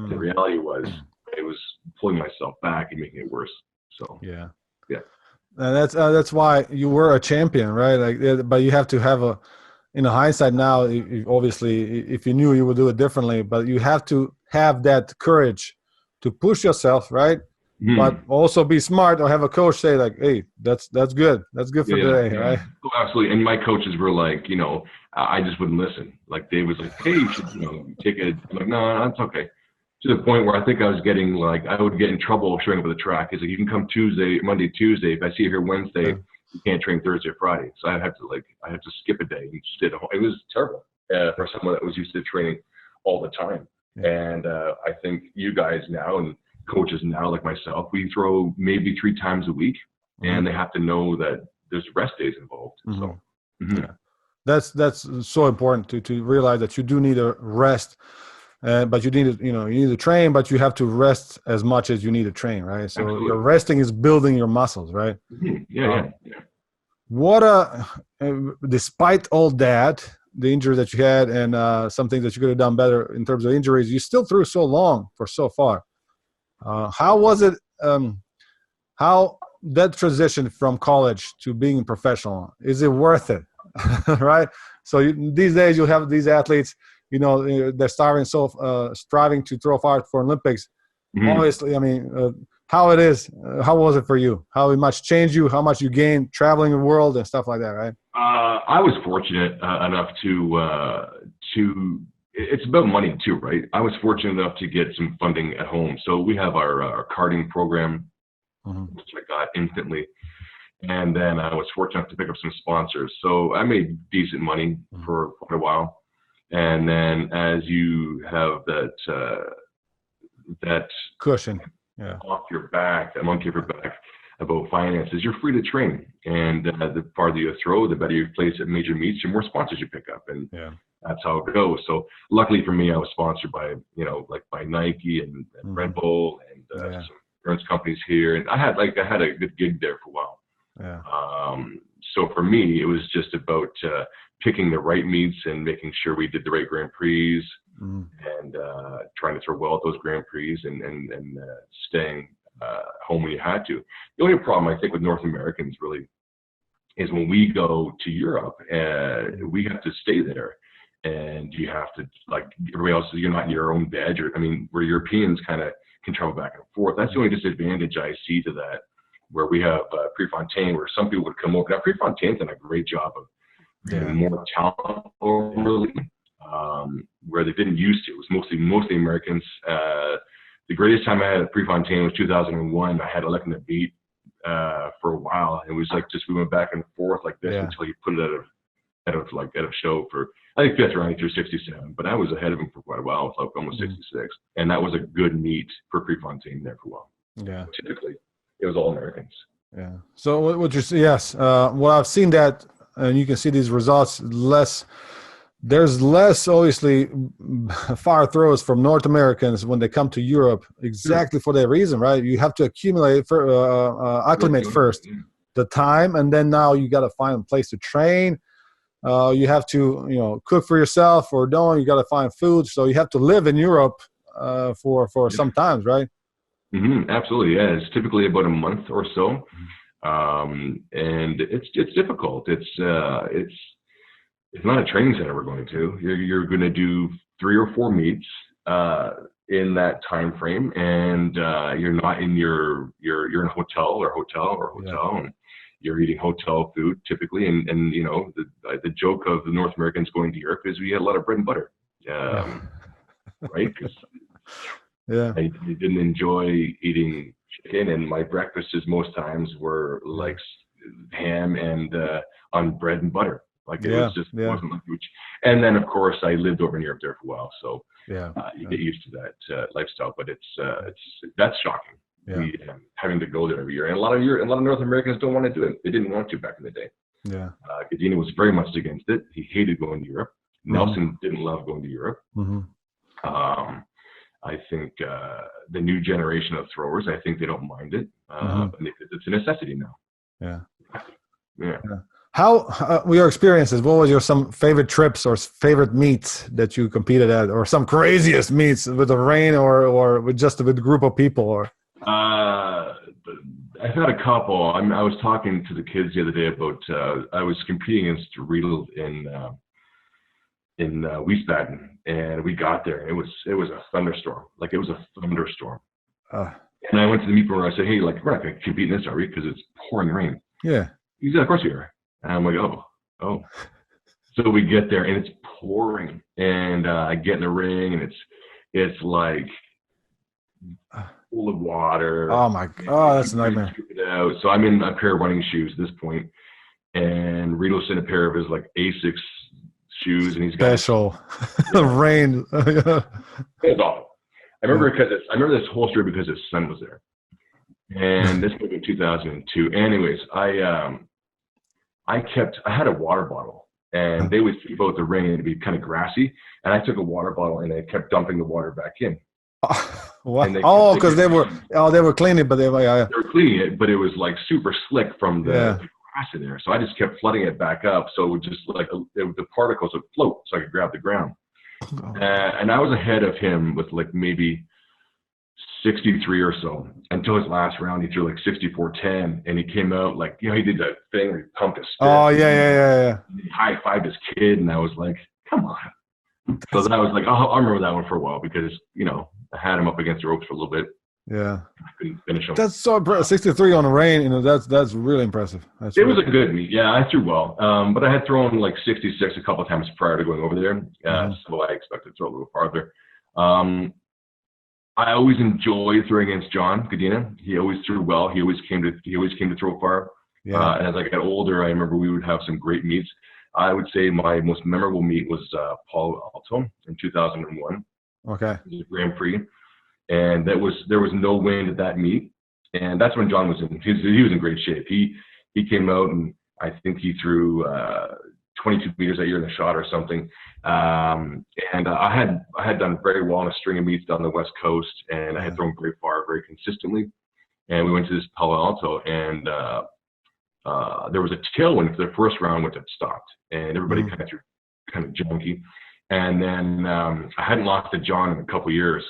S2: The reality was I was pulling myself back and making it worse. So
S1: yeah.
S2: And
S1: that's why you were a champion, right? Like, but you have to have in hindsight now, obviously, if you knew, you would do it differently. But you have to have that courage to push yourself, right? But also be smart, or have a coach say like, "Hey, that's good. That's good for today," right?
S2: Oh, absolutely. And my coaches were like, I just wouldn't listen. Like Dave was like, "Hey, you should, take it." I'm like, no, that's okay. To the point where I think I was getting I would get in trouble showing up at the track. He's like, "You can come Monday, Tuesday. If I see you here Wednesday, you can't train Thursday or Friday." So I had to skip a day and sit at home. It was terrible for someone that was used to training all the time. And I think you guys now and coaches now like myself, we throw maybe 3 times a week, and they have to know that there's rest days involved. So
S1: that's so important to realize that you do need a rest, but you need to train, but you have to rest as much as you need to train, right? So your resting is building your muscles, right? What despite all that, the injury that you had and some things that you could have done better in terms of injuries, you still threw so long for so far. How was it? How that transition from college to being professional, is it worth it? Right. So these days you have these athletes, they're striving to throw far for Olympics. Obviously, I mean, how was it for you? How much changed you? How much you gained traveling the world and stuff like that, right?
S2: I was fortunate enough to. It's about money too, right? I was fortunate enough to get some funding at home. So we have our karting program, which I got instantly. And then I was fortunate enough to pick up some sponsors. So I made decent money for quite a while. And then as you have that
S1: cushion
S2: off your back, that monkey off your back about finances, you're free to train. And the farther you throw, the better you place at major meets, the more sponsors you pick up. And that's how it goes. So luckily for me, I was sponsored by, by Nike and Red Bull and some insurance companies here. And I had a good gig there for a while. So for me, it was just about picking the right meets and making sure we did the right Grand Prix and trying to throw well at those Grand Prix and staying home when you had to. The only problem I think with North Americans really is when we go to Europe, we have to stay there. And you have to, like everybody else, you're not in your own bed. Where Europeans kind of can travel back and forth. That's the only disadvantage I see to that. where we have Prefontaine, where some people would come over. Now, Prefontaine's done a great job of bringing more talent over, where they didn't used to. It was mostly Americans. The greatest time I had at Prefontaine was 2001. I had Electing to Beat for a while. It was like we went back and forth like this until he put it out of show for, I think, 5th round through 67. But I was ahead of him for quite a while, like almost 66. And that was a good meet for Prefontaine there for a while. Yeah. Typically, it was all Americans.
S1: Yeah. So what you see, yes. Well, I've seen that, and you can see these results. There's less, obviously, far throws from North Americans when they come to Europe, exactly for that reason, right? You have to accumulate, acclimate first, the time, and then now you got to find a place to train. You have to, cook for yourself, or don't. You got to find food. So you have to live in Europe for some times, right?
S2: Mm-hmm, absolutely, yeah. It's typically about a month or so, and it's difficult. It's not a training center we're going to. You're going to do 3 or 4 meets in that time frame, and you're not in you're in a hotel, and you're eating hotel food typically. And the joke of the North Americans going to Europe is we had a lot of bread and butter, right? I didn't enjoy eating chicken, and my breakfasts most times were like ham and on bread and butter. Like it was just wasn't like huge. And then of course I lived over in Europe there for a while, so you get used to that lifestyle. But that's shocking. Having to go there every year, and a lot of North Americans don't want to do it. They didn't want to back in the day. Cadena was very much against it. He hated going to Europe. Nelson didn't love going to Europe. I think the new generation of throwers, I think they don't mind it. It's a necessity now.
S1: How were your experiences? What was some favorite trips or favorite meets that you competed at, or some craziest meets with the rain or with just with a group of people? Or
S2: I've had a couple. I was talking to the kids the other day about I was competing against Riedel in Wiesbaden, and we got there, and it was a thunderstorm. Like it was a thunderstorm. And I went to the meet where I said, "Hey, like we're not going to compete in this, are we? Because it's pouring rain." Yeah. He said, "Of course we are." And I'm like, oh. So we get there, and it's pouring, and I get in the ring, and it's like full of water.
S1: Oh my God, that's a nightmare.
S2: So I'm in a pair of running shoes at this point, and Rito's in a pair of his like Asics shoes, and he's got
S1: special rain.
S2: It's awful. I remember this whole story because his son was there, and this was in 2002. Anyways, I had a water bottle, and they would keep out the rain and it'd be kind of grassy, and I took a water bottle and I kept dumping the water back in. Because they were cleaning it, but they were cleaning it, but it was like super slick from the grass in there. So I just kept flooding it back up, so it would just like the particles would float, so I could grab the ground. And I was ahead of him with like maybe 63 or so until his last round. He threw like 64-10, and he came out like, he did that thing where he pumped his fist. Oh yeah. He high-fived his kid, and I was like, come on. So then I was like, I'll remember that one for a while, because I had him up against the ropes for a little bit. Yeah, I couldn't finish him. That's so impressive. 63 on the rain, that's really impressive. It was a good meet. Yeah, I threw well, but I had thrown like 66 a couple of times prior to going over there, so I expected to throw a little farther. I always enjoyed throwing against John Cadena. He always threw well. He always came to throw far. And as I got older, I remember we would have some great meets. I would say my most memorable meet was Palo Alto in 2001. Okay. It was a Grand Prix, and there was no wind at that meet, and that's when John was in. He was in great shape. He came out, and I think he threw 22 meters that year in a shot or something. And I had done very well on a string of meets down the West Coast, and I had thrown very far, very consistently. And we went to this Palo Alto, and there was a tailwind for the first round, which had stopped, and everybody kind of junky. And then I hadn't lost to John in a couple years,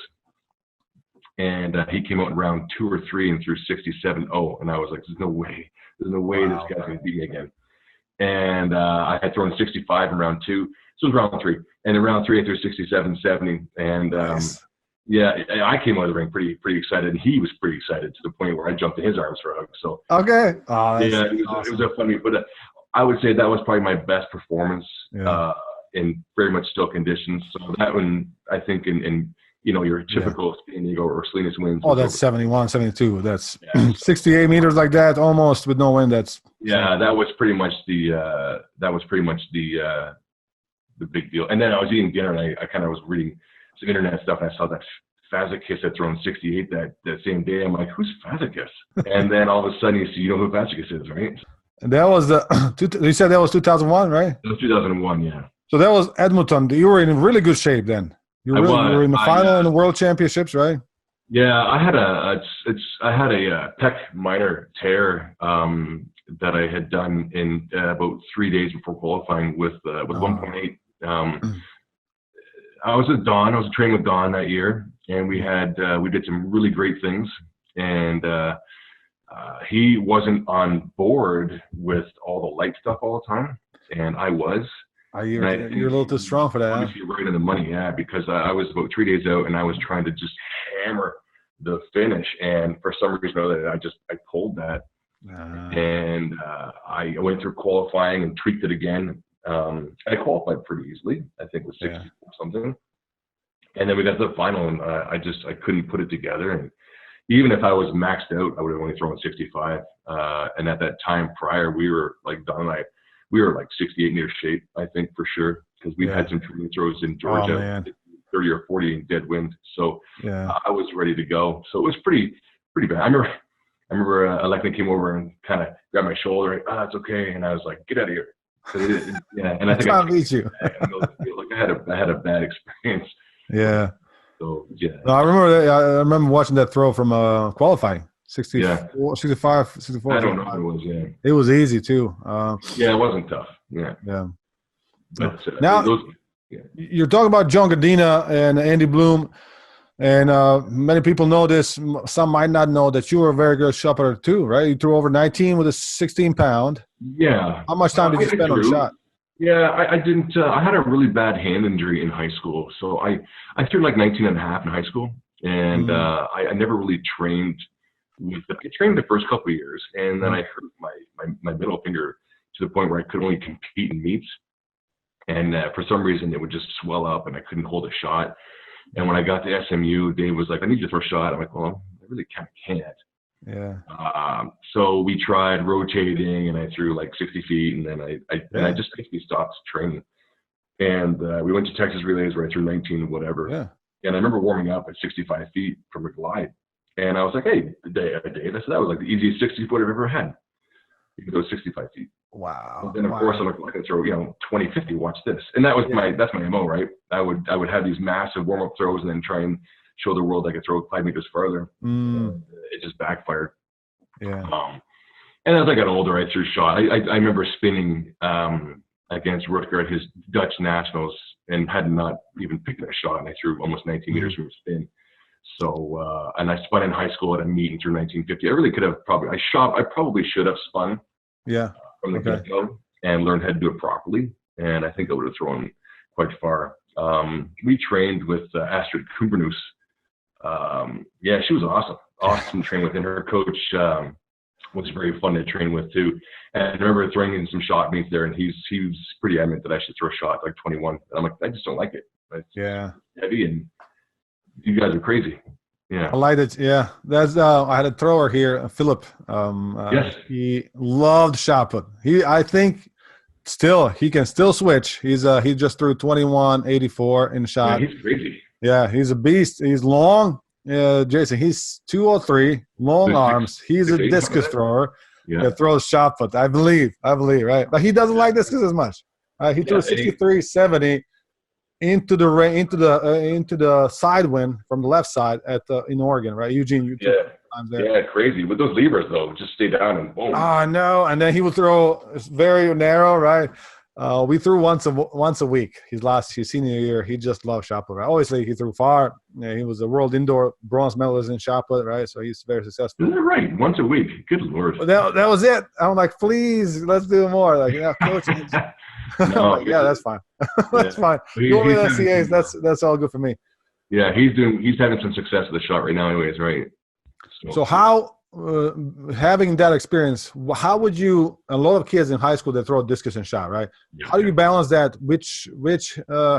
S2: and he came out in round 2 or 3 and threw 67-0, and I was like, there's no way this guy's going to beat me again. And I had thrown 65 in round 2. So it was round 3. And in round 3, I threw 67-70. And Yeah, I came out of the ring pretty excited, and he was pretty excited to the point where I jumped in his arms for a hug. So
S1: okay, oh,
S2: yeah, it was a funny, but I would say that was probably my best performance in very much still conditions. So that one, I think, in your typical San Diego or Salinas winds.
S1: Oh, that's 71, 72. That's 68 meters like that, almost with no wind. That's
S2: that was pretty much the big deal. And then I was eating dinner, and I kind of was reading some internet stuff, and I saw that Fazakis had thrown 68 that same day. I'm like, who's Fazakis? And then all of a sudden you know who Fazakis is, right?
S1: And that was you said that was 2001, right?
S2: It was 2001, yeah.
S1: So that was Edmonton. You were in really good shape then. You were in the final in the World Championships, right?
S2: Yeah, I had a pec minor tear that I had done in about 3 days before qualifying with 1.8. I was with Don. I was training with Don that year, and we did some really great things. And he wasn't on board with all the light stuff all the time, and I was.
S1: You're a little too strong for that.
S2: Obviously, right in the money, yeah, because I was about 3 days out, and I was trying to just hammer the finish, and for some reason or other, I pulled that, and I went through qualifying and tweaked it again. I qualified pretty easily. I think it was 60 or something, and then we got to the final, and I couldn't put it together. And even if I was maxed out, I would have only thrown 65. And at that time prior, we were like Don and I. We were like 68 meter shape, I think, for sure, because we've had some training throws in Georgia, 30 or 40 in dead wind. So I was ready to go. So it was pretty bad. I remember Alekna came over and kind of grabbed my shoulder. And, it's okay. And I was like, get out of here. And I think
S1: I beat you.
S2: Like I had a bad experience.
S1: Yeah.
S2: So yeah.
S1: No, I remember watching that throw from qualifying. 64, 65, 64.
S2: I don't know who it was, yeah.
S1: It was easy, too.
S2: It wasn't tough. Yeah.
S1: But, now, you're talking about John Godina and Andy Bloom, and many people know this. Some might not know that you were a very good shot putter, too, right? You threw over 19 with a 16-pound.
S2: Yeah.
S1: How much time did you spend on the shot?
S2: Yeah, I didn't. I had a really bad hand injury in high school, so I threw like 19 and a half in high school, and I never really trained. I trained the first couple of years, and then I hurt my middle finger to the point where I could only compete in meets. And for some reason, it would just swell up, and I couldn't hold a shot. And when I got to SMU, Dave was like, "I need you to throw a shot." I'm like, "Well, I really kind of can't."
S1: Yeah.
S2: So we tried rotating, and I threw like 60 feet, and then I just basically stopped training. And we went to Texas Relays where I threw 19 and whatever.
S1: Yeah.
S2: And I remember warming up at 65 feet from a glide. And I was like, hey, Dave, I said, that was like the easiest 60-foot I've ever had. You can go 65 feet.
S1: Wow.
S2: And then, of course, I'm like, I can throw, 20, 50, watch this. And that was that's my MO, right? I would have these massive warm-up throws and then try and show the world I could throw 5 meters farther. It just backfired.
S1: Yeah.
S2: And as I got older, I threw shot. I remember spinning against Rutger at his Dutch Nationals and had not even picked a shot, and I threw almost 19 meters from a spin. So, and I spun in high school at a meet through 1950. I really could have I probably should have spun from the get-go and learned how to do it properly. And I think I would have thrown quite far. We trained with Astrid Kumbernus. She was awesome. Awesome training with, and her coach was very fun to train with too. And I remember throwing in some shot meets there, and he was pretty adamant that I should throw a shot like 21. And I'm like, I just don't like it. It's heavy, and you guys are crazy. Yeah,
S1: I like it. Yeah, that's. I had a thrower here, Philip.
S2: Yes,
S1: he loved shot put. I think, he can still switch. He just threw 21.84 in the shot.
S2: Yeah, he's crazy.
S1: Yeah, he's a beast. He's long. Jason, he's 203, long arms. He's a discus thrower that throws shot put. I believe, right? But he doesn't like discus as much. He threw 63.70 into the side wind from the left side in Oregon, right? Eugene,
S2: crazy. With those levers, though, just stay down and boom.
S1: Oh, no. And then he would throw very narrow, right? We threw once a week. His senior year, he just loved shot put. Right? Obviously, he threw far. Yeah, he was a world indoor bronze medalist in shot put, right? So he's very successful.
S2: Isn't that right? Once a week. Good Lord.
S1: That was it. I'm like, please, let's do more. Like, coach.
S2: No,
S1: like, that's fine. That's fine. Go with NCAAs. That's all good for me.
S2: Yeah, he's having some success with the shot right now, anyways, right?
S1: So how, having that experience, how would you? A lot of kids in high school they throw discus and shot, right?
S2: Yeah,
S1: how do you balance that?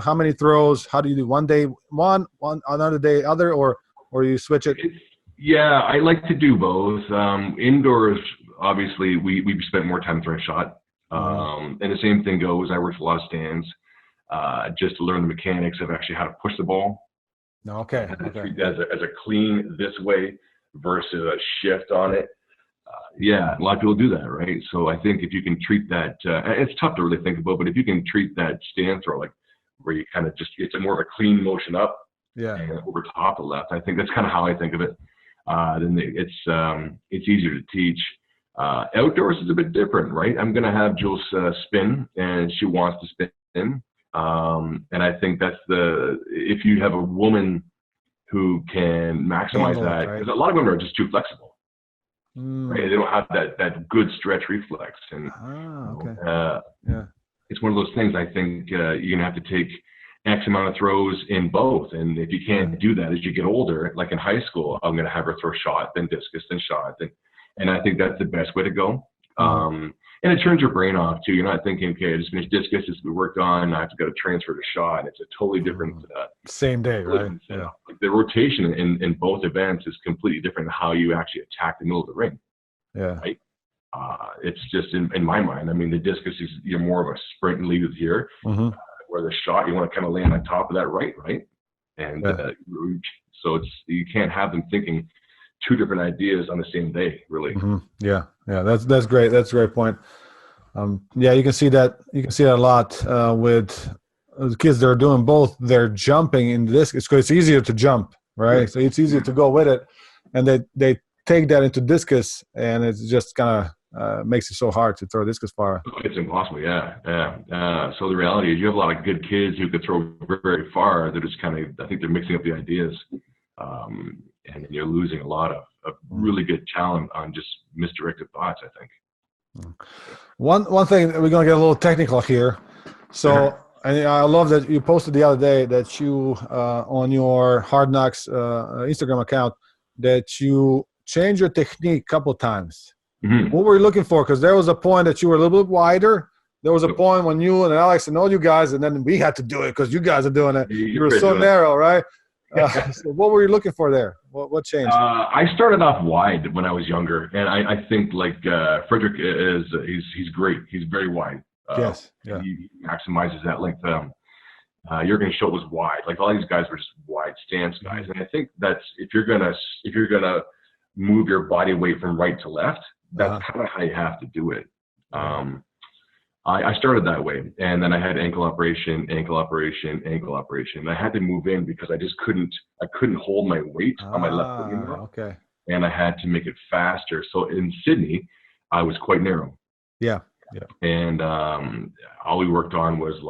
S1: How many throws? How do you do one day one, another day other, or you switch it?
S2: Yeah, I like to do both. Indoors, obviously, we spent more time throwing shot. And the same thing goes. I worked a lot of stands just to learn the mechanics of actually how to push the ball.
S1: Okay.
S2: Treat that as a clean this way versus a shift on it. Yeah, a lot of people do that, right? So I think if you can treat that, it's tough to really think about, but if you can treat that stand throw like where you kind of just, it's a more of a clean motion up and over top the left. I think that's kind of how I think of it. Then it's easier to teach. Outdoors is a bit different, right? I'm going to have Jules spin, and she wants to spin. And I think that's if you have a woman who can maximize that, because a lot of women are just too flexible. Right? They don't have that good stretch reflex. And it's one of those things. I think you're going to have to take X amount of throws in both. And if you can't do that as you get older, like in high school, I'm going to have her throw shot, then discus, then shot. And I think that's the best way to go. And it turns your brain off too. You're not thinking, okay, I just finished discus, this we worked on, I have to go to transfer to shot. It's a totally different
S1: same day, right? Yeah.
S2: Like the rotation in both events is completely different than how you actually attack the middle of the ring. Yeah. Right? It's just in my mind. I mean, the discus is you're more of a sprint and lead with here, where the shot you want to kind of land on top of that right, and so you can't have them thinking two different ideas on the same day, really. Yeah,
S1: that's great. That's a great point. You can see that a lot with the kids that are doing both. They're jumping in discus because it's easier to jump, right? So it's easier to go with it, and they take that into discus, and it's just kind of makes it so hard to throw discus far.
S2: It's impossible, so the reality is you have a lot of good kids who could throw very far. They're just I think they're mixing up the ideas. And you're losing a lot of really good talent on just misdirected thoughts, I think.
S1: One thing, we're going to get a little technical here. So and I love that you posted the other day that you, on your Hard Knocks Instagram account, that you changed your technique a couple of times. What were you looking for? Because there was a point that you were a little bit wider. There was a point when you and Alex and all you guys, and then we had to do it because you guys are doing it. You were so narrow, right? So what were you looking for there? What changed?
S2: I started off wide when I was younger, and I think like Frederick he's great. He's very wide. He maximizes that length. Jürgen Schultz was wide. Like all these guys were just wide stance guys, and I think that's if you're gonna move your body weight from right to left, that's kind of how you have to do it. I started that way, and then I had ankle operation. I had to move in because I couldn't hold my weight on my left foot anymore. And I had to make it faster. So in Sydney, I was quite narrow. And all we worked on was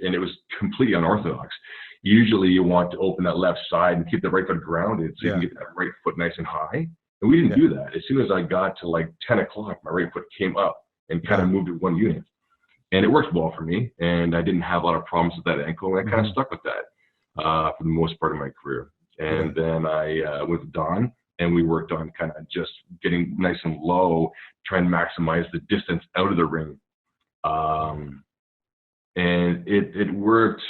S2: and it was completely unorthodox. Usually you want to open that left side and keep the right foot grounded so you can get that right foot nice and high. And we didn't do that. As soon as I got to 10 o'clock, my right foot came up and kind of moved to one unit. And it worked well for me, and I didn't have a lot of problems with that ankle, and I kind of stuck with that for the most part of my career. And then I went with Don, and we worked on kind of just getting nice and low, trying to maximize the distance out of the ring. And it worked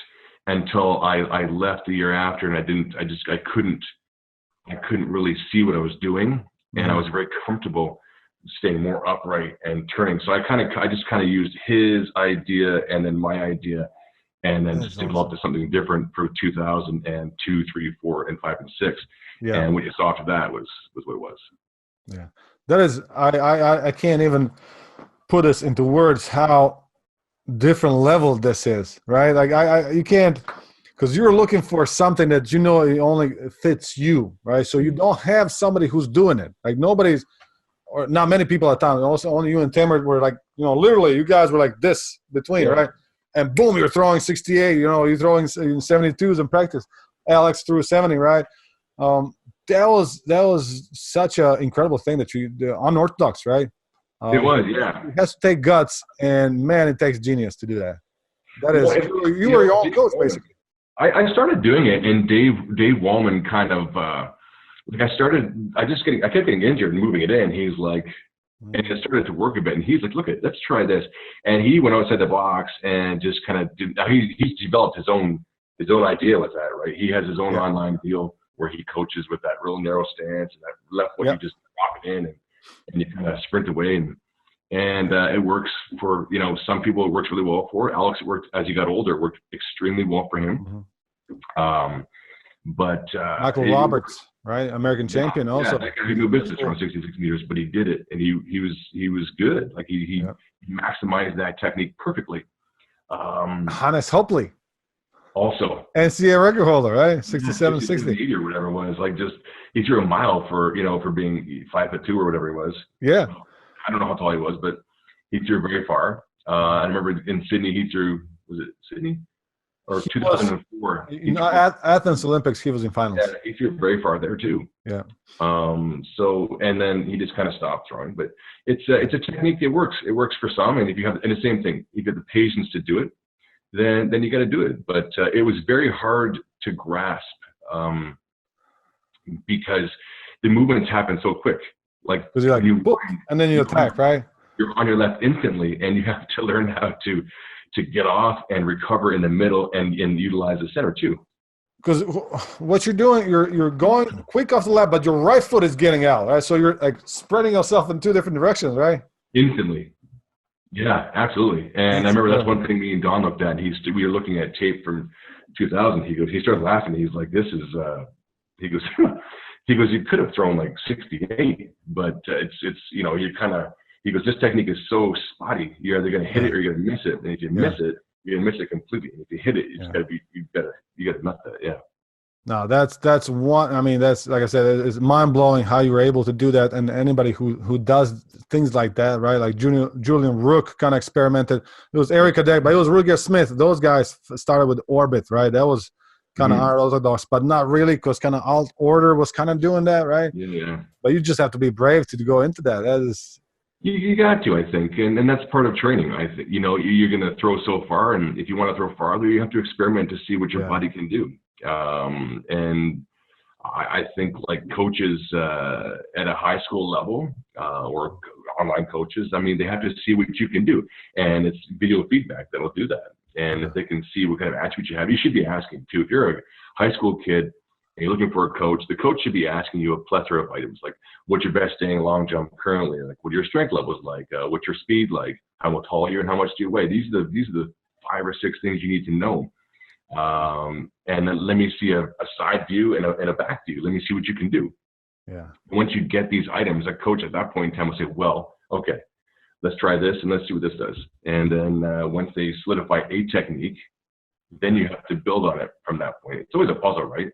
S2: until I left the year after, and I couldn't really see what I was doing, and I was very comfortable staying more upright and turning. So I just used his idea and then my idea, and then just developed something different for 2002, 3, 4, and 5, and 6. And what you saw after that was what it was.
S1: Yeah, that is. I can't even put this into words how different level this is. Right? Like you can't, because you're looking for something that it only fits you. Right? So you don't have somebody who's doing it. Like nobody's. Or not many people at the time. Also, only you and Timmer were literally, you guys were like this between, right? And boom, you're throwing 68. You're throwing 72s in practice. Alex threw 70, right? That was such an incredible thing that the unorthodox, right?
S2: It was, yeah.
S1: It has to take guts, and man, it takes genius to do that. That is, you were your own coach, basically.
S2: I started doing it, and Dave Wallman kind of like I kept getting injured and moving it in. He's like, and it started to work a bit, and he's like, look, let's try this. And he went outside the box and just kind of did. He's developed his own idea with that, right? He has his own online deal where he coaches with that real narrow stance and that left foot. You just drop it in and you kind of sprint away, and it works for, some people. It works really well for Alex. It worked as he got older. It worked extremely well for him. But
S1: Michael Roberts, right? American champion also.
S2: Yeah, he knew business around 66 meters, but he did it, and he was good. Like he maximized that technique perfectly.
S1: Hannes Hopley.
S2: Also.
S1: NCAA record holder, right? 67, 60.
S2: Or whatever it was. Like he threw a mile for being 5'2" or whatever he was.
S1: Yeah.
S2: I don't know how tall he was, but he threw very far. I remember in Sydney, he threw, was it Sydney? Or 2004.
S1: Athens Olympics, he was in finals.
S2: Yeah, he threw very far there too.
S1: Yeah.
S2: So, and then he just kind of stopped throwing. But it's a technique that works. It works for some, and if you have, and the same thing, you get the patience to do it, then you got to do it. But it was very hard to grasp because the movements happen so quick. Like,
S1: because you're like, boop, and then you attack, right?
S2: You're on your left instantly, and you have to learn how to get off and recover in the middle and utilize the center too.
S1: Because what you're doing, you're going quick off the left, but your right foot is getting out, right? So you're like spreading yourself in two different directions, right?
S2: Instantly. Yeah, absolutely. And I remember that's one thing me and Don looked at. We were looking at tape from 2000. He started laughing. He's like, this is, he goes, you could have thrown like 68, but it's you kind of, he goes, this technique is so spotty. You're either going to hit it or you're going to miss it. And if you miss it, you're going to miss it completely. And if you hit it, you just got to you got to nut that. Yeah. No,
S1: that's one. I mean, that's, like I said, it's mind blowing how you were able to do that. And anybody who does things like that, right? Like Julian Rook kind of experimented. It was Eric Adek, but it was Ruger Smith. Those guys started with Orbit, right? That was kind of unorthodox, but not really, because kind of alt order was kind of doing that, right?
S2: Yeah.
S1: But you just have to be brave to go into that. That is.
S2: You got to, I think, and that's part of training. I think, you're going to throw so far, and if you want to throw farther, you have to experiment to see what your body can do. And I think, like, coaches at a high school level or online coaches, I mean, they have to see what you can do, and it's video feedback that will do that. And if they can see what kind of attributes you have, you should be asking too. If you're a high school kid and you're looking for a coach, the coach should be asking you a plethora of items, like what's your best standing long jump currently, like what are your strength levels like, what's your speed like, how tall are you, and how much do you weigh. These are the 5 or 6 things you need to know. And then let me see a side view and a back view. Let me see what you can do.
S1: Yeah.
S2: Once you get these items, a coach at that point in time will say, well, okay, let's try this and let's see what this does. And then once they solidify a technique, then you have to build on it from that point. It's always a puzzle, right?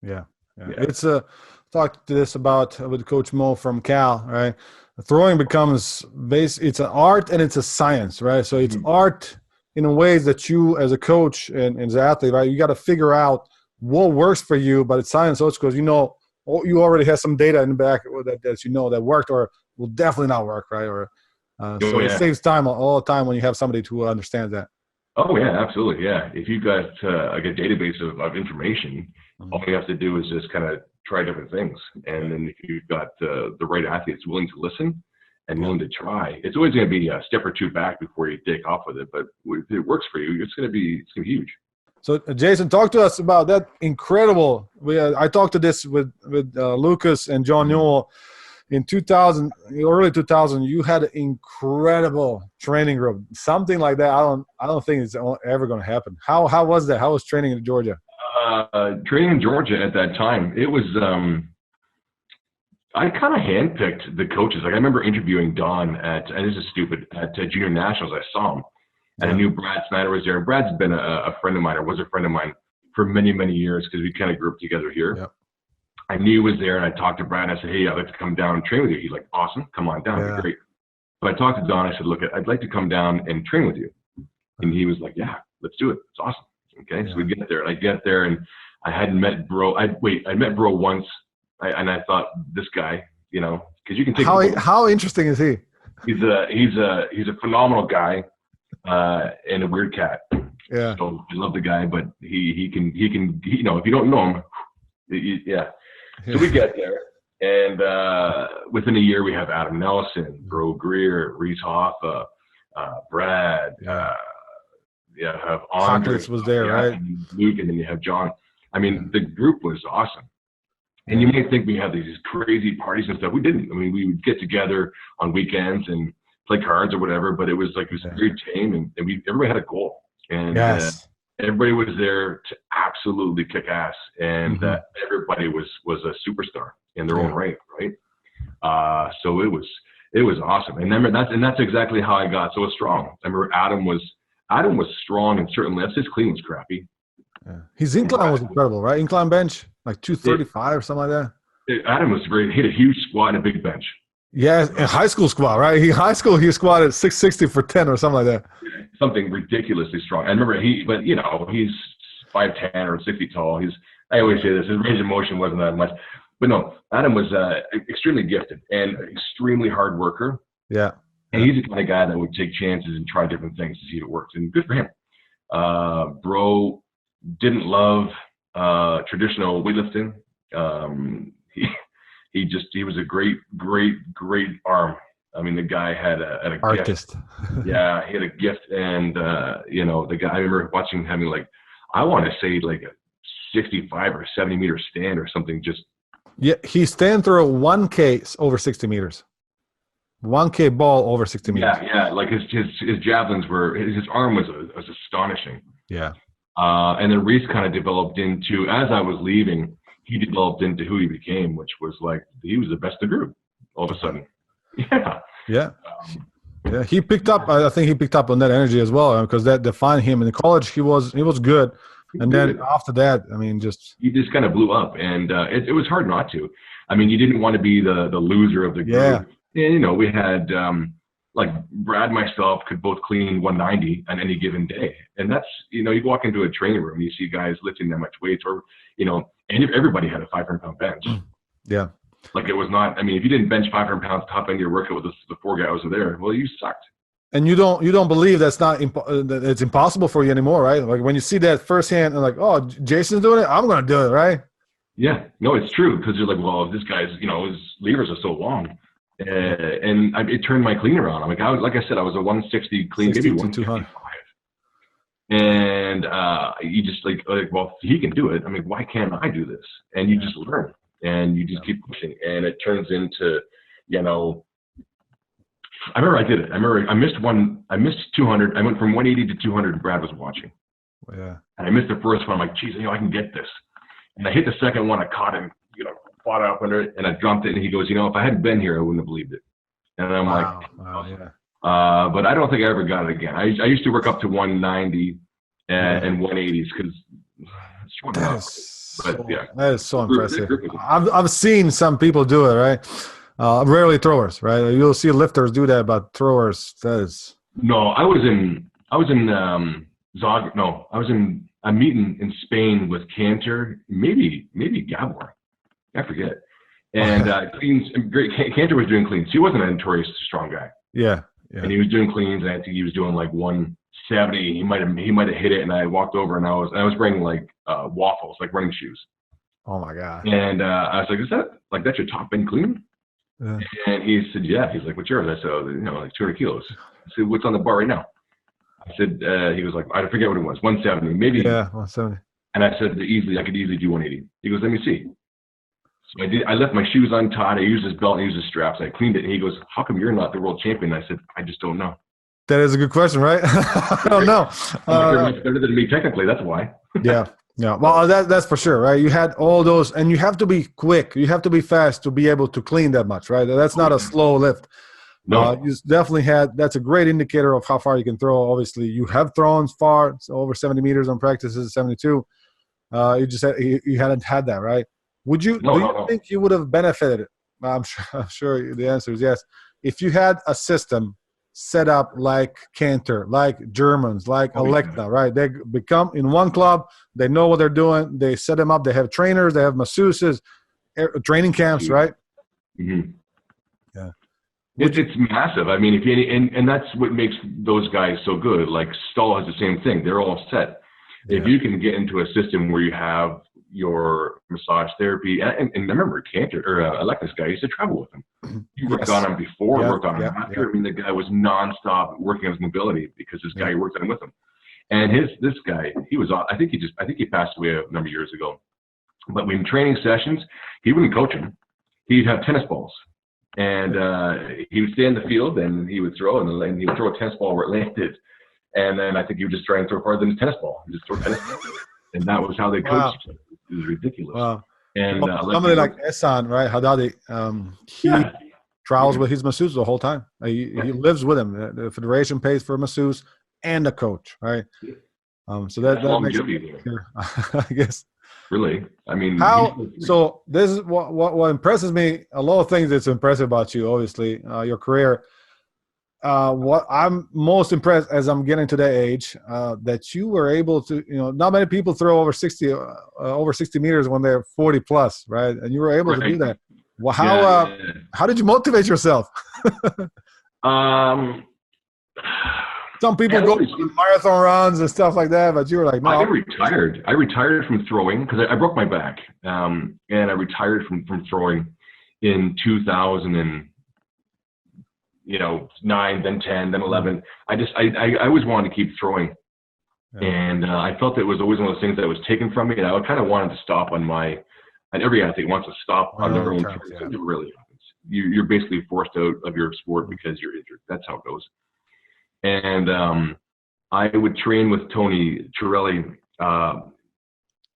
S1: Yeah. It's talked to this about with Coach Mo from Cal, right? Throwing becomes it's an art and it's a science, right? So it's art in ways that you, as a coach and as an athlete, right, you got to figure out what works for you, but it's science also because you already have some data in the back that that worked or will definitely not work, right? Or it saves time all the time when you have somebody who understands that.
S2: Oh yeah, absolutely, yeah. If you've got like a database of information, all you have to do is just kind of try different things. And then if you've got the right athletes willing to listen and willing to try, it's always going to be a step or two back before you take off with it. But if it works for you, it's going to be huge.
S1: So Jason, talk to us about that incredible. I talked to this with Lucas and John Newell in 2000, early 2000. You had an incredible training group, something like that. I don't think it's ever going to happen. How was that? How was training in Georgia?
S2: Training in Georgia at that time, it was. I kind of handpicked the coaches. Like I remember interviewing Don and this is stupid, at Junior Nationals. I saw him, and I knew Brad Snyder was there. Brad's been a friend of mine, or was a friend of mine for many, many years because we kind of grew up together here. Yep. I knew he was there, and I talked to Brad. And I said, "Hey, I'd like to come down and train with you." He's like, "Awesome, come on down, it'd be great." But I talked to Don. I said, "Look, I'd like to come down and train with you," and he was like, "Yeah, let's do it. It's awesome." Okay, so we get there, and I get there, and I hadn't met Bro. I met Bro once. And I thought, this guy, because you can take
S1: how interesting is he?
S2: He's a phenomenal guy and a weird cat.
S1: Yeah.
S2: So I love the guy, but he can, you know, if you don't know him, yeah. So we get there, and within a year we have Adam Nelson, Bro Greer, Reese Hoffa, Brad, have Andre.
S1: Chocolates was there, right?
S2: And Luke, and then you have John. I mean, the group was awesome. And you may think we had these crazy parties and stuff. We didn't. I mean, we would get together on weekends and play cards or whatever, but it was like, it was very tame, and everybody had a goal. And everybody was there to absolutely kick ass, and everybody was a superstar in their own right. So it was awesome. And remember, that's exactly how I got so strong. I remember Adam was strong in certain lifts. His clean was crappy.
S1: Yeah. His incline was incredible, right? Incline bench, like 235 or something like that.
S2: Adam was great. He had a huge squat and a big bench.
S1: Yeah, in high school squat, right? He squatted 660 for 10 or something like that.
S2: Something ridiculously strong. I remember but you know, he's 5'10" or 6 feet tall. I always say this, his range of motion wasn't that much. But no, Adam was extremely gifted and extremely hard worker.
S1: Yeah.
S2: And he's the kind of guy that would take chances and try different things to see if it works. And good for him. Bro didn't love traditional weightlifting. He was a great arm. I mean, the guy had a
S1: artist.
S2: Gift. Yeah, he had a gift, and you know, the guy. I remember watching him having like, I want to say like a 65 or 70 meter stand or something. Just
S1: he stand through a 1K over 60 meters. 1K ball over 60 meters.
S2: Yeah. Like his javelins were, his arm was astonishing.
S1: Yeah.
S2: And then Reese kind of developed into, as I was leaving, he developed into who he became, which was like, he was the best of the group all of a sudden. Yeah.
S1: Yeah. He picked up, I think he picked up on that energy as well, because that defined him. In college, he was good. And then after that, I mean, he
S2: just kind of blew up, and it was hard not to. I mean, you didn't want to be the loser of the group.
S1: Yeah.
S2: And, you know, we had, like Brad and myself could both clean 190 on any given day. And that's, you know, you walk into a training room, you see guys lifting that much weights, or, you know, and everybody had a 500-pound bench.
S1: Yeah.
S2: Like, it was not, I mean, if you didn't bench 500 pounds top end of your workout with the four guys who were there, well, you sucked.
S1: And you don't believe that's not it's impossible for you anymore, right? Like when you see that firsthand and like, oh, Jason's doing it, I'm gonna do it, right?
S2: Yeah, no, it's true, because you're like, well, this guy's, you know, his levers are so long, and it turned my clean around. I'm like, like I said, I was a 160 clean, maybe 165, and you just like, well, if he can do it, I mean, why can't I do this? And you just learn, and you just keep pushing, and it turns into, you know. I remember I did it. I remember I missed 200. I went from 180 to 200, and Brad was watching.
S1: Yeah. And
S2: I missed the first one. I'm like, geez, you know, I can get this. And I hit the second one. I caught him, you know, fought up under it, and I dropped it. And he goes, you know, if I hadn't been here, I wouldn't have believed it. And I'm like, but I don't think I ever got it again. I used to work up to 190 and 180s because
S1: that is so impressive. I've seen some people do it, right? Rarely throwers, right? You'll see lifters do that, but throwers, that is.
S2: No, I was in Zagreb. No, I was in a meeting in Spain with Cantor, maybe Gabor, I forget. And cleans, great. Cantor was doing cleans. He wasn't a notorious strong guy.
S1: Yeah.
S2: And he was doing cleans, and I think he was doing like 170. He might have hit it, and I walked over, and I was wearing like waffles, like running shoes.
S1: Oh my god.
S2: And I was like, is that like that's your top end clean?
S1: Yeah.
S2: And he said, yeah. He's like, what's yours? I said, oh, you know, like 200 kilos. I said, what's on the bar right now? I said, he was like, I forget what it was, 170, maybe.
S1: Yeah, 170.
S2: And I said, I could easily do 180. He goes, let me see. So I did. I left my shoes untied. I used his belt and used his straps. I cleaned it. And he goes, how come you're not the world champion? I said, I just don't know.
S1: That is a good question, right? I don't know.
S2: You're much better than me technically. That's why.
S1: Yeah. Yeah, well, that's for sure, right? You had all those, and you have to be quick. You have to be fast to be able to clean that much, right? That's not a slow lift.
S2: No.
S1: You definitely that's a great indicator of how far you can throw. Obviously, you have thrown far, so over 70 meters on practices, 72. You just you hadn't had that, right? Do you think you would have benefited? I'm sure the answer is yes. If you had a system set up like Cantor, like Germans, like Electa, right? They become in one club. They know what they're doing. They set them up. They have trainers. They have masseuses, training camps, right?
S2: Mm-hmm.
S1: Yeah.
S2: It's massive. I mean, if you, and that's what makes those guys so good. Like Stahl has the same thing. They're all set. Yeah. If you can get into a system where you have your massage therapy, and remember, Cantor or Alexis guy used to travel with him. You worked on him before, worked on him after. I mean, the guy was nonstop working on his mobility because this guy worked on him with him. And this guy, he was. I think he passed away a number of years ago. But when training sessions, he wouldn't coach him. He'd have tennis balls. And he would stay in the field, and he would throw, and he would throw a tennis ball where it landed. And then I think he would just try and throw farther than his tennis ball. He just throw tennis ball. And that was how they coached each other. It was ridiculous. Wow. And
S1: somebody like Ehsan, right? Haddadi, he travels with his masseuse the whole time. He lives with him. The federation pays for a masseuse and a coach, right? So that makes it, I guess.
S2: Really, I mean,
S1: so this is what impresses me. A lot of things that's impressive about you, obviously, your career. What I'm most impressed as I'm getting to that age, that you were able to, not many people throw over 60 meters when they're 40 plus, right? And you were able to do that. Well, how did you motivate yourself? Some people go on marathon runs and stuff like that, but you were like, no.
S2: I retired. I retired from throwing because I broke my back, and I retired from throwing in 2009, then 10, then 11. I always wanted to keep throwing, and I felt it was always one of those things that was taken from me, and I kind of wanted to stop on my. And every athlete wants to stop on their own terms. It really happens. You're basically forced out of your sport because you're injured. That's how it goes. And I would train with Tony Ciarelli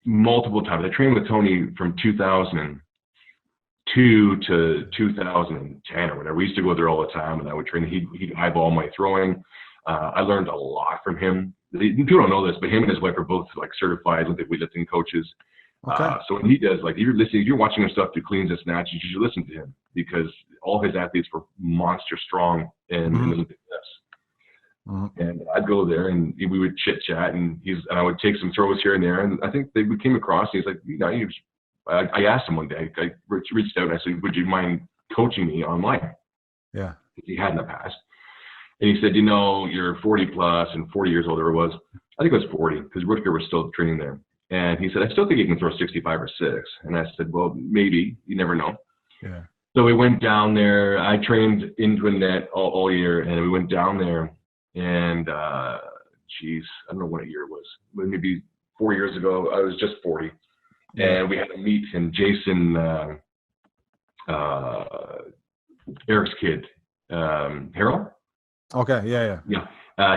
S2: multiple times. I trained with Tony from 2002 to 2010 or whatever. We used to go there all the time, and I would train. He'd eyeball my throwing. I learned a lot from him. People don't know this, but him and his wife are both like certified Olympic weightlifting coaches. Okay. So when he does, like if you're watching him stuff do cleans and snatches, you should listen to him because all his athletes were monster strong in Olympic lifts. And I'd go there and we would chit chat and I would take some throws here and there. And I think we came across and he's like, I asked him one day, I reached out and I said, would you mind coaching me online? Yeah. He had in the past. And he said, you're 40 plus and 40 years old, or it was, I think it was 40 because Rutger was still training there. And he said, I still think you can throw 65 or 6. And I said, well, maybe, you never know. Yeah. So we went down there. I trained into a net all year and we went down there. And, I don't know what year it was. Maybe 4 years ago, I was just 40. And we had a meet, and Jason, Eric's kid, Harold? Okay, yeah.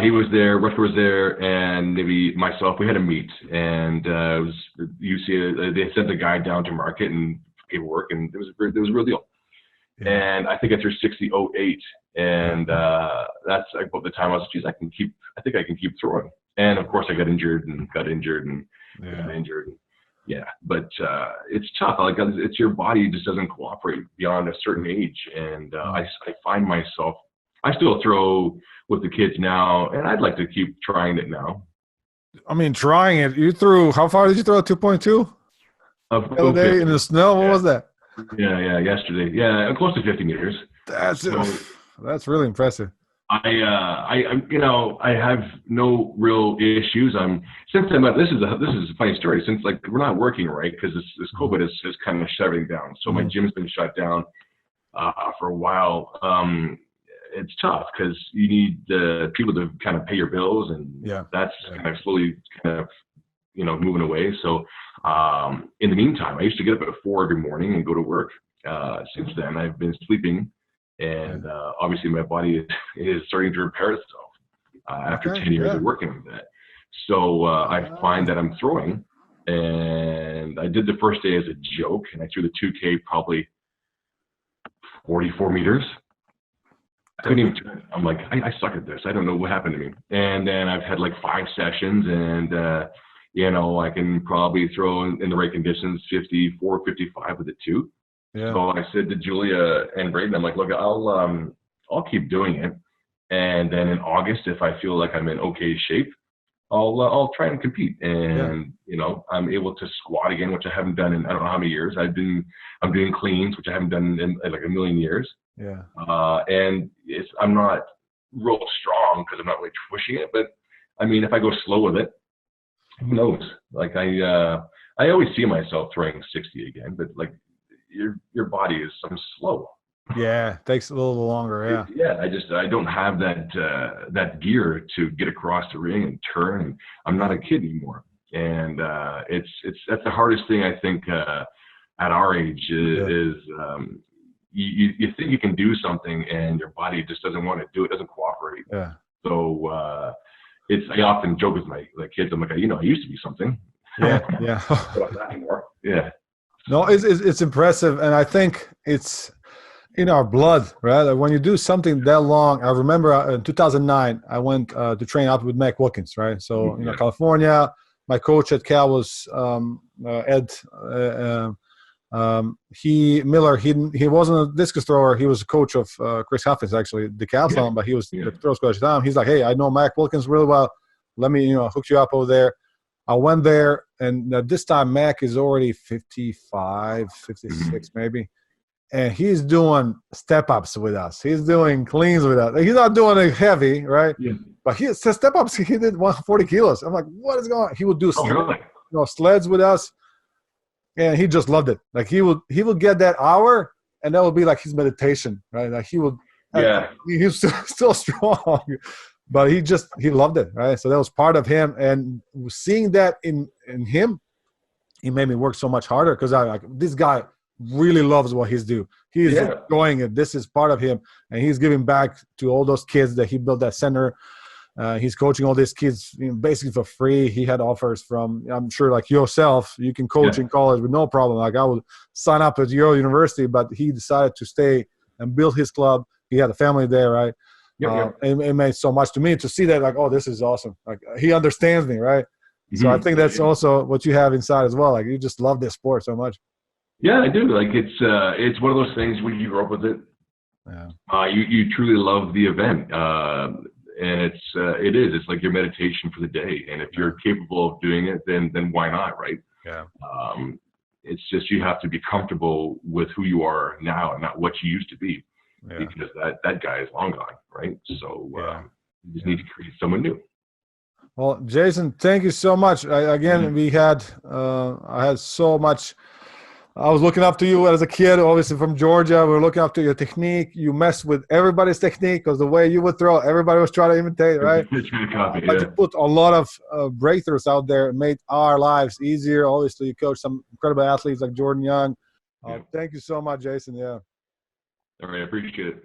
S2: He was there, Rutger was there, and maybe myself. We had a meet, and it was they sent a guy down to market and paperwork, and it was a real deal. Yeah. And I think I threw 60.08, and that's about the time I was, I think I can keep throwing. And of course, I got injured. Yeah, but it's tough. Like it's your body just doesn't cooperate beyond a certain age, and I find myself. I still throw with the kids now, and I'd like to keep trying it now. I mean, trying it. You threw. How far did you throw? 2.2. The other day in the snow. What was that? Yeah, yesterday. Yeah, close to 50 meters. That's really impressive. I have no real issues. This is a funny story. Since we're not working right because this COVID has kind of shut everything down. So my gym's been shut down for a while. It's tough because you need the people to kind of pay your bills, and that's kind of slowly moving away. So in the meantime, I used to get up at 4 every morning and go to work. Since then, I've been sleeping, and obviously my body is starting to repair itself after 10 years of working with that. So I find that I'm throwing, and I did the first day as a joke, and I threw the 2K probably 44 meters. I couldn't even turn it. I'm like, I suck at this. I don't know what happened to me. And then I've had 5 sessions, and I can probably throw in the right conditions 54, 55 with the 2. Yeah. So I said to Julia and Braden, I'm like, look, I'll keep doing it, and then in August, if I feel like I'm in okay shape, I'll try and compete. And I'm able to squat again, which I haven't done in I don't know how many years. I'm doing cleans, which I haven't done in like a million years.
S1: Yeah.
S2: And I'm not real strong because I'm not really pushing it. But I mean, if I go slow with it, who knows? Like I always see myself throwing 60 again, but like your body is some slow.
S1: Yeah, takes a little longer.
S2: Yeah. I don't have that gear to get across the ring and turn. And I'm not a kid anymore. And that's the hardest thing I think at our age is you think you can do something and your body just doesn't want to do it, doesn't cooperate.
S1: Yeah.
S2: So I often joke with my kids. I'm like, I used to be something.
S1: Yeah.
S2: But I'm not anymore. Yeah.
S1: No, it's impressive, and I think it's in our blood, right? Like when you do something that long, I remember in 2009, I went to train out with Mac Wilkins, right? So California. My coach at Cal was Ed. He wasn't a discus thrower. He was a coach of Chris Huffins, actually, decathlon, but he was the throw coach at the time. He's like, hey, I know Mac Wilkins really well. Let me, hook you up over there. I went there, and this time Mac is already 55, 56 maybe. And he's doing step-ups with us. He's doing cleans with us. He's not doing it heavy, right? Yeah. But he says step-ups, he did 140 kilos. I'm like, what is going on? He would do sleds with us. And he just loved it. Like he would get that hour, and that would be like his meditation, right? Like he would, he was still strong, but he loved it, right? So that was part of him, and seeing that in him, it made me work so much harder because this guy really loves what he's doing. He's enjoying it. This is part of him, and he's giving back to all those kids that he built that center. He's coaching all these kids basically for free. He had offers from, I'm sure, like yourself, you can coach in college with no problem. Like I would sign up at your university, but he decided to stay and build his club. He had a family there, right? It made so much to me to see that, like, oh, this is awesome. Like he understands me, right? Mm-hmm. So I think that's also what you have inside as well. Like you just love this sport so much.
S2: Yeah, I do. Like it's one of those things when you grow up with it. Yeah. You truly love the event. And it's like your meditation for the day. And if you're capable of doing it, then why not, right?
S1: Yeah.
S2: It's just you have to be comfortable with who you are now and not what you used to be, because that guy is long gone, right? So you just need to create someone new.
S1: Well, Jason, thank you so much. I had so much. I was looking up to you as a kid, obviously from Georgia. We were looking up to your technique. You messed with everybody's technique because the way you would throw, everybody was trying to imitate, right? But you put a lot of breakthroughs out there and made our lives easier. Obviously, you coach some incredible athletes like Jordan Young. Thank you so much, Jason. Yeah.
S2: All right, I appreciate it.